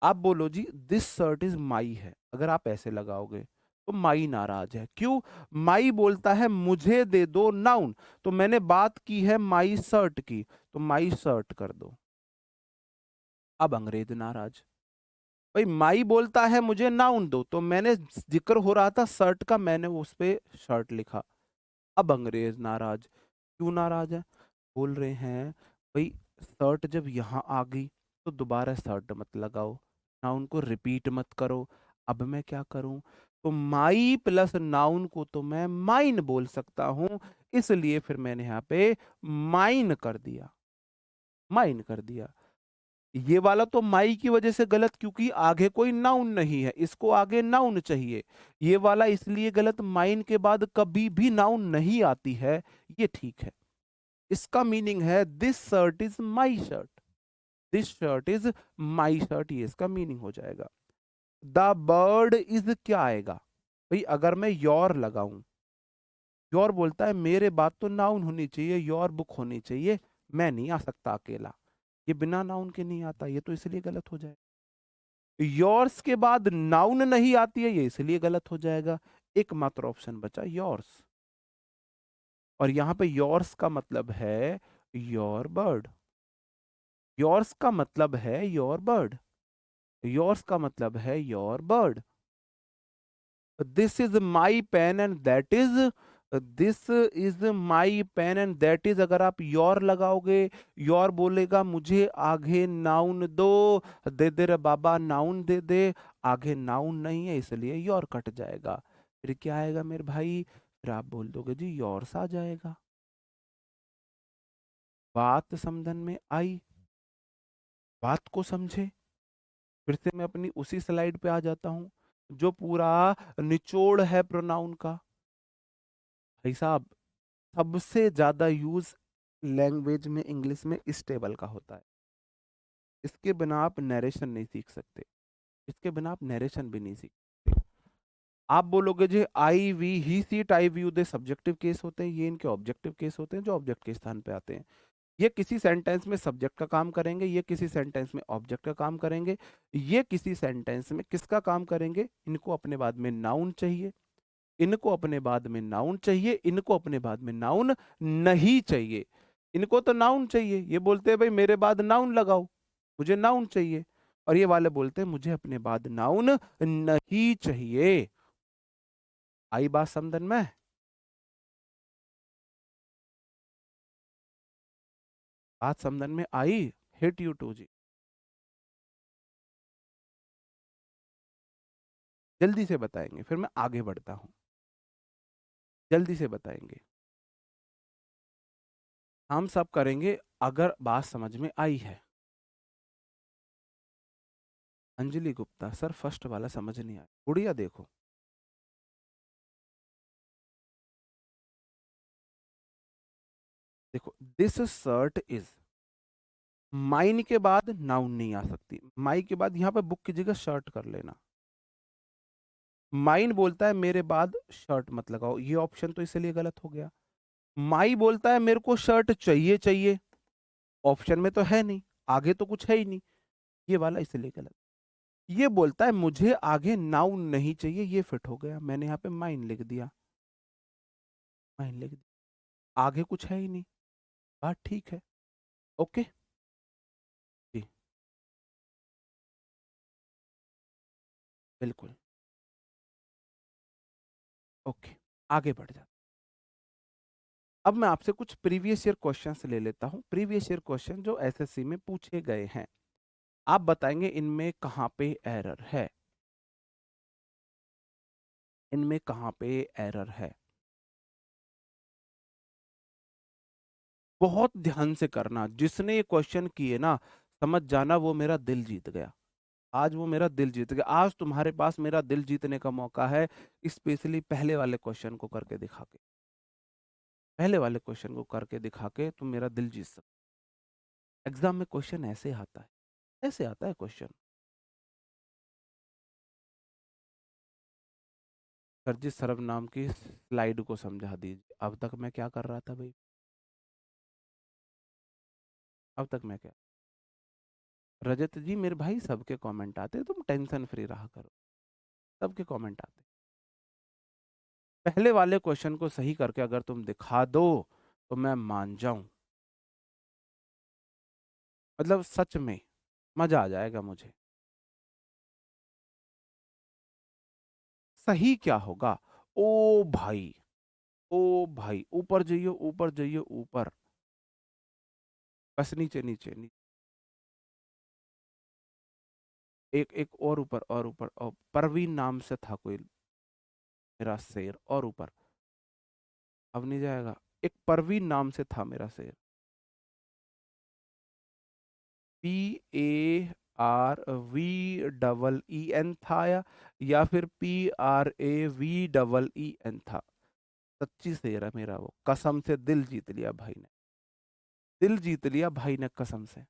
आप बोलो जी दिस शर्ट इज माई है, अगर आप ऐसे लगाओगे तो माई नाराज है, क्यों? माई बोलता है मुझे दे दो नाउन, तो मैंने बात की है माई शर्ट की, तो माई शर्ट कर दो। अब अंग्रेज नाराज। भाई माई बोलता है मुझे नाउन दो, तो मैंने जिक्र हो रहा था शर्ट का, मैंने उस पे शर्ट लिखा। अब अंग्रेज नाराज। क्यों नाराज है? बोल रहे हैं भाई शर्ट जब यहाँ आ गई तो दोबारा शर्ट मत लगाओ, नाउन को रिपीट मत करो। अब मैं क्या करूं? तो माई प्लस नाउन को तो मैं माइन बोल सकता हूं, इसलिए फिर मैंने यहाँ पे माइन कर दिया, माइन कर दिया। ये वाला तो माई की वजह से गलत, क्योंकि आगे कोई नाउन नहीं है, इसको आगे नाउन चाहिए। ये वाला इसलिए गलत, माइन के बाद कभी भी नाउन नहीं आती है। ये ठीक है। इसका मीनिंग है this shirt is my shirt, this shirt is my shirt, ये इसका मीनिंग हो जाएगा। द बर्ड इज क्या आएगा? भाई अगर मैं योर लगाऊं, योर बोलता है मेरे बाद तो नाउन होनी चाहिए, योर बुक होनी चाहिए, मैं नहीं आ सकता अकेला। ये बिना नाउन के नहीं आता, ये तो इसलिए गलत हो जाएगा। योर्स के बाद नाउन नहीं आती है, ये इसलिए गलत हो जाएगा। एकमात्र ऑप्शन बचा योर्स, और यहां पे योर्स का मतलब है योर बर्ड, योर्स का मतलब है योर बर्ड, योर्स का मतलब है your bird. This is my pen and that is, this is my pen and that is, अगर आप योर लगाओगे, योर बोलेगा मुझे आगे नाउन दो, दे दे रे बाबा नाउन दे दे, आगे नाउन नहीं है इसलिए योर कट जाएगा। फिर क्या आएगा मेरे भाई? फिर आप बोल दोगे जी योर्स आ जाएगा। बात समझन में आई, बात को समझे। फिर से मैं अपनी उसी स्लाइड पे आ जाता हूं, जो पूरा निचोड़ है प्रोनाउन का। भाई साहब, सबसे ज्यादा यूज लैंग्वेज में इंग्लिश में इस टेबल का होता है। इसके बिना आप नरेशन नहीं सीख सकते, इसके बिना आप नरेशन भी नहीं सीख सकते। आप बोलोगे जी I we he she it I we you they, subjective case होते हैं, ये इनके ऑब्जेक्टिव केस होते हैं जो ऑब्जेक्ट के स्थान पे आते हैं। ये किसी सेंटेंस में सब्जेक्ट का काम करेंगे, ये किसी सेंटेंस में ऑब्जेक्ट का काम करेंगे, ये किसी सेंटेंस में किसका काम करेंगे, इनको अपने बाद में नाउन चाहिए, इनको अपने बाद में नाउन चाहिए, इनको अपने बाद में नाउन नहीं चाहिए। इनको तो नाउन चाहिए, ये बोलते हैं भाई मेरे बाद नाउन लगाओ, मुझे नाउन चाहिए। और ये वाले बोलते हैं मुझे अपने बाद नाउन नहीं चाहिए। आई बात समझन में? बात समझन में आई? हिट यू टू जी। जल्दी से बताएंगे, फिर मैं आगे बढ़ता हूं। जल्दी से बताएंगे। हम सब करेंगे अगर बात समझ में आई है। अंजलि गुप्ता सर फर्स्ट वाला समझ नहीं आया। गुड़िया देखो, देखो दिस शर्ट इज, माइन के बाद नाउन नहीं आ सकती, माई के बाद यहां पे बुक की जगह शर्ट कर लेना। माइन बोलता है मेरे बाद शर्ट मत लगाओ, ये ऑप्शन तो इसलिए गलत हो गया। माई बोलता है मेरे को शर्ट चाहिए चाहिए, ऑप्शन में तो है नहीं, आगे तो कुछ है ही नहीं, ये वाला इसलिए गलत। ये बोलता है मुझे आगे नाउन नहीं चाहिए, ये फिट हो गया, मैंने यहाँ पे माइन लिख दिया, माइन लिख दिया, आगे कुछ है ही नहीं, बात ठीक है। ओके जी, बिल्कुल। ओके, आगे बढ़ जा। अब मैं आपसे कुछ प्रीवियस ईयर क्वेश्चंस ले लेता हूं, प्रीवियस ईयर क्वेश्चन जो एसएससी में पूछे गए हैं। आप बताएंगे इनमें कहां पे एरर है, इनमें कहां पे एरर है। बहुत ध्यान से करना, जिसने ये क्वेश्चन किए ना, समझ जाना वो मेरा दिल जीत गया। आज वो मेरा दिल जीत गया, आज तुम्हारे पास मेरा दिल जीतने का मौका है, स्पेशली पहले वाले क्वेश्चन को करके दिखा के, पहले वाले क्वेश्चन को करके दिखा के तुम मेरा दिल जीत सकते। एग्जाम में क्वेश्चन ऐसे आता है, ऐसे आता है क्वेश्चन। सर जी सर्वनाम की स्लाइड को समझा दीजिए। अब तक मैं क्या कर रहा था भाई, अब तक मैं क्या। रजत जी मेरे भाई सबके कमेंट आते, तुम टेंशन फ्री रहा करो, सबके कमेंट आते। पहले वाले क्वेश्चन को सही करके अगर तुम दिखा दो तो मैं मान जाऊं, मतलब सच में मजा आ जाएगा मुझे। सही क्या होगा? ओ भाई, ओ भाई, ऊपर जाइए, ऊपर जाइए, ऊपर, बस नीचे नीचे नीचे, एक एक और ऊपर, और ऊपर, और परवीन नाम से था कोई मेरा शेर, और ऊपर। अब नहीं जाएगा, एक परवीन नाम से था मेरा शेर। PARVEEN था, या फिर PRAVEEN था। सच्ची शेर है मेरा वो, कसम से दिल जीत लिया भाई ने, दिल जीत लिया भाई ने कसम से,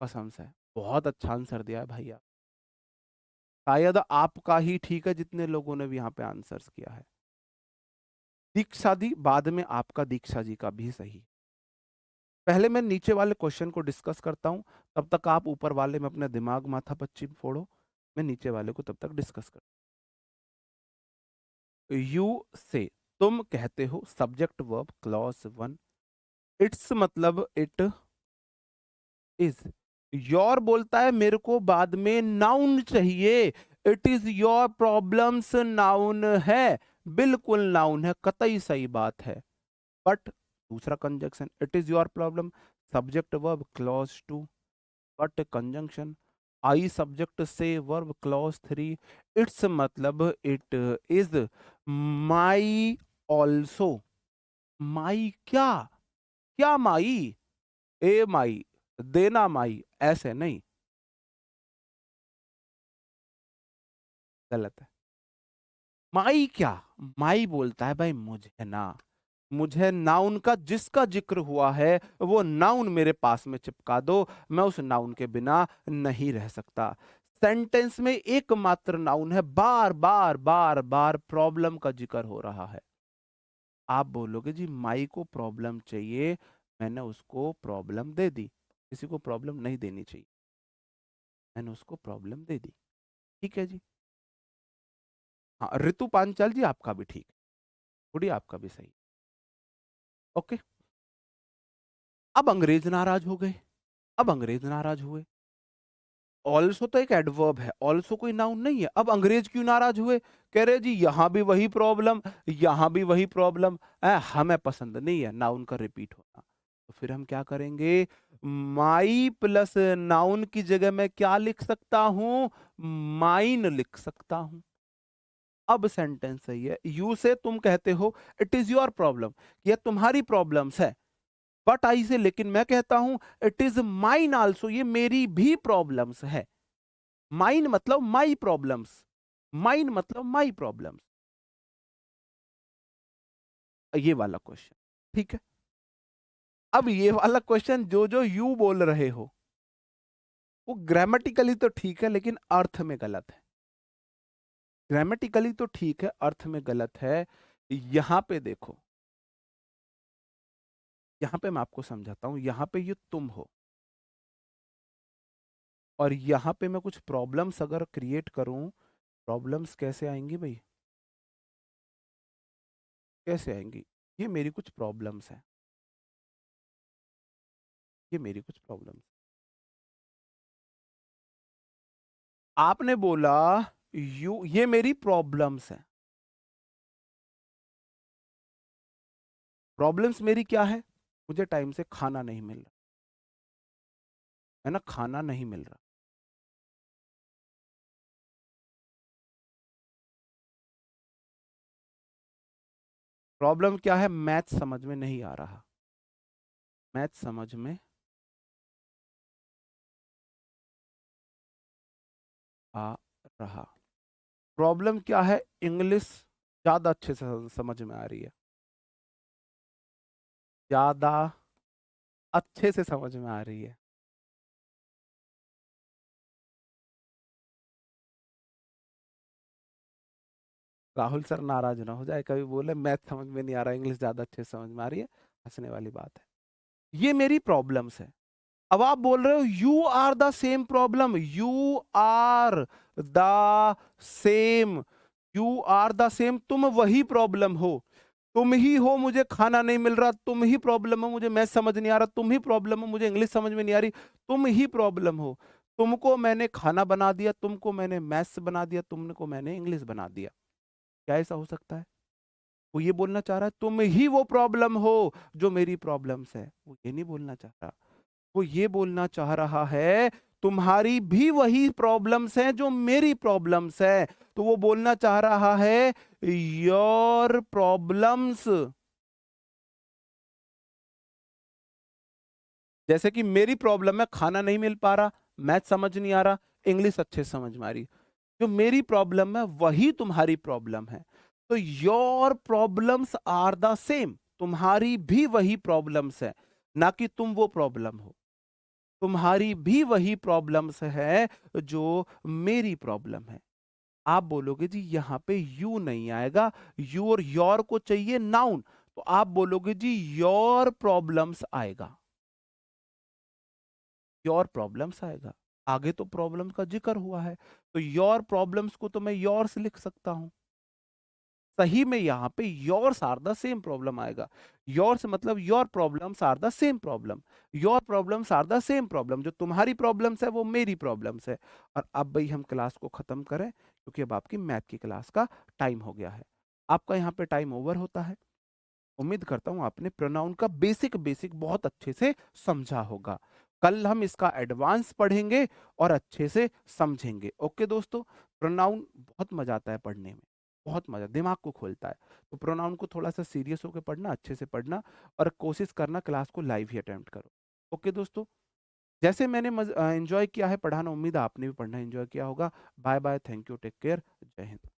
कसम से। बहुत अच्छा आंसर दिया है भैया, शायद आपका ही ठीक है जितने लोगों ने भी यहाँ पे आंसर्स किया है। दीक्षा दी बाद में आपका, दीक्षा जी का भी सही। पहले मैं नीचे वाले क्वेश्चन को डिस्कस करता हूँ, तब तक आप ऊपर वाले में अपना दिमाग माथा पच्ची फोड़ो, मैं नीचे वाले को तब तक डिस्कस कर। यू से, तुम कहते हो, subject verb clause one, it's मतलब इट इज। योर बोलता है मेरे को बाद में नाउन चाहिए, it is your problems noun है, बिल्कुल नाउन है, कतई सही बात है। बट दूसरा conjunction, it is your problem, subject verb clause two, but conjunction I subject से वर्ब क्लॉज थ्री, इट्स मतलब it is my also. My क्या, क्या माई, ए माई, देना माई, ऐसे नहीं, गलत है। माई क्या, माई बोलता है भाई मुझे ना, मुझे नाउन का जिसका जिक्र हुआ है वो नाउन मेरे पास में चिपका दो, मैं उस नाउन के बिना नहीं रह सकता। सेंटेंस में एकमात्र नाउन है, बार बार बार बार प्रॉब्लम का जिक्र हो रहा है। आप बोलोगे जी माई को प्रॉब्लम चाहिए, मैंने उसको प्रॉब्लम दे दी। किसी को प्रॉब्लम नहीं देनी चाहिए, मैंने उसको प्रॉब्लम दे दी, ठीक है जी। हाँ, ऋतु पांचाल जी आपका भी ठीक है, थोड़ी आपका भी सही, ओके। अब अंग्रेज नाराज हो गए, अब अंग्रेज नाराज हुए। ऑल्सो तो एक एडवर्ब है, ऑल्सो कोई नाउन नहीं है। अब अंग्रेज क्यों नाराज हुए? कह रहे जी यहां भी वही प्रॉब्लम, यहां भी वही प्रॉब्लम, हमें पसंद नहीं है नाउन का रिपीट होना। तो फिर हम क्या करेंगे? माई प्लस नाउन की जगह मैं क्या लिख सकता हूं? माइन लिख सकता हूं। अब सेंटेंस सही है। यू से तुम कहते हो इट इज योर प्रॉब्लम, ये तुम्हारी प्रॉब्लम्स है। बट आई से लेकिन मैं कहता हूं इट इज माइन आल्सो, ये मेरी भी प्रॉब्लम्स है। माइन मतलब माई प्रॉब्लम्स, माइन मतलब माई प्रॉब्लम्स, ये वाला क्वेश्चन, ठीक है। अब ये वाला क्वेश्चन जो जो यू बोल रहे हो वो ग्रामेटिकली तो ठीक है लेकिन अर्थ में गलत है। ग्रामेटिकली तो ठीक है, अर्थ में गलत है। यहां पे देखो, यहां पे मैं आपको समझाता हूं। यहां पे ये तुम हो और यहां पे मैं कुछ प्रॉब्लम्स अगर क्रिएट करूं, प्रॉब्लम्स कैसे आएंगी भाई? कैसे आएंगी? ये मेरी कुछ प्रॉब्लम्स हैं, ये मेरी कुछ प्रॉब्लम्स। आपने बोला यू, ये मेरी प्रॉब्लम्स हैं। प्रॉब्लम्स मेरी क्या है? मुझे टाइम से खाना नहीं मिल रहा है ना, खाना नहीं मिल रहा। प्रॉब्लम क्या है? मैथ समझ में नहीं आ रहा, मैथ समझ में आ रहा। प्रॉब्लम क्या है? इंग्लिश ज्यादा अच्छे से समझ में आ रही है, ज्यादा अच्छे से समझ में आ रही है। राहुल सर नाराज ना हो जाए, कभी बोले मैथ समझ में नहीं आ रहा, इंग्लिश ज्यादा अच्छे से समझ में आ रही है, हंसने वाली बात है। ये मेरी प्रॉब्लम्स है। अब आप बोल रहे हो you are the same problem, you are the same, you are the same, तुम वही प्रॉब्लम हो, तुम ही हो मुझे खाना नहीं मिल रहा, तुम ही प्रॉब्लम हो मुझे मैथ समझ नहीं आ रहा, तुम ही प्रॉब्लम हो मुझे इंग्लिश समझ में नहीं आ रही, तुम ही प्रॉब्लम हो। तुमको मैंने खाना बना दिया, तुमको मैंने मैथ्स बना दिया, तुमको मैंने इंग्लिश बना दिया। क्या ऐसा हो सकता है? वो ये बोलना चाह रहा है तुम ही वो प्रॉब्लम हो जो मेरी प्रॉब्लम्स है, वो ये नहीं बोलना चाह रहा। वो ये बोलना चाह रहा है तुम्हारी भी वही प्रॉब्लम्स हैं जो मेरी प्रॉब्लम्स है। तो वो बोलना चाह रहा है योर प्रॉब्लम्स। जैसे कि मेरी प्रॉब्लम है खाना नहीं मिल पा रहा, मैथ समझ नहीं आ रहा, इंग्लिश अच्छे से समझ में आ रही। जो मेरी प्रॉब्लम है वही तुम्हारी प्रॉब्लम है। तो your problems are the same, तुम्हारी भी वही प्रॉब्लम्स है, ना कि तुम वो प्रॉब्लम हो। तुम्हारी भी वही प्रॉब्लम्स है जो मेरी प्रॉब्लम है। आप बोलोगे जी यहां पे यू नहीं आएगा, यू और योर को चाहिए नाउन, तो आप बोलोगे जी योर प्रॉब्लम्स आएगा, योर प्रॉब्लम्स आएगा। आगे तो प्रॉब्लम्स का जिक्र हुआ है, तो योर प्रॉब्लम्स को तो मैं योर्स लिख सकता हूं। सही में यहाँ पे yours are the same problem आएगा। योर्स मतलब your problems are the same problem, your problems are the same problem, जो तुम्हारी प्रॉब्लम्स है वो मेरी प्रॉब्लम्स है। और अब भाई हम क्लास को खत्म करें क्योंकि अब आपकी मैथ की क्लास का टाइम हो गया है। आपका यहाँ पे टाइम ओवर होता है। उम्मीद करता हूँ आपने प्रोनाउन का बेसिक बेसिक बहुत अच्छे से समझा होगा। कल हम इसका एडवांस पढ़ेंगे और अच्छे से समझेंगे। ओके दोस्तों, प्रोनाउन बहुत मजा आता है पढ़ने में, बहुत मजा, दिमाग को खोलता है। तो प्रोनाउन को थोड़ा सा सीरियस होकर पढ़ना, अच्छे से पढ़ना और कोशिश करना क्लास को लाइव ही अटेम्प्ट करो। ओके दोस्तों, जैसे मैंने एंजॉय किया है पढ़ाना, उम्मीद है आपने भी पढ़ना एंजॉय किया होगा। Bye bye, thank you, take care, जय हिंद।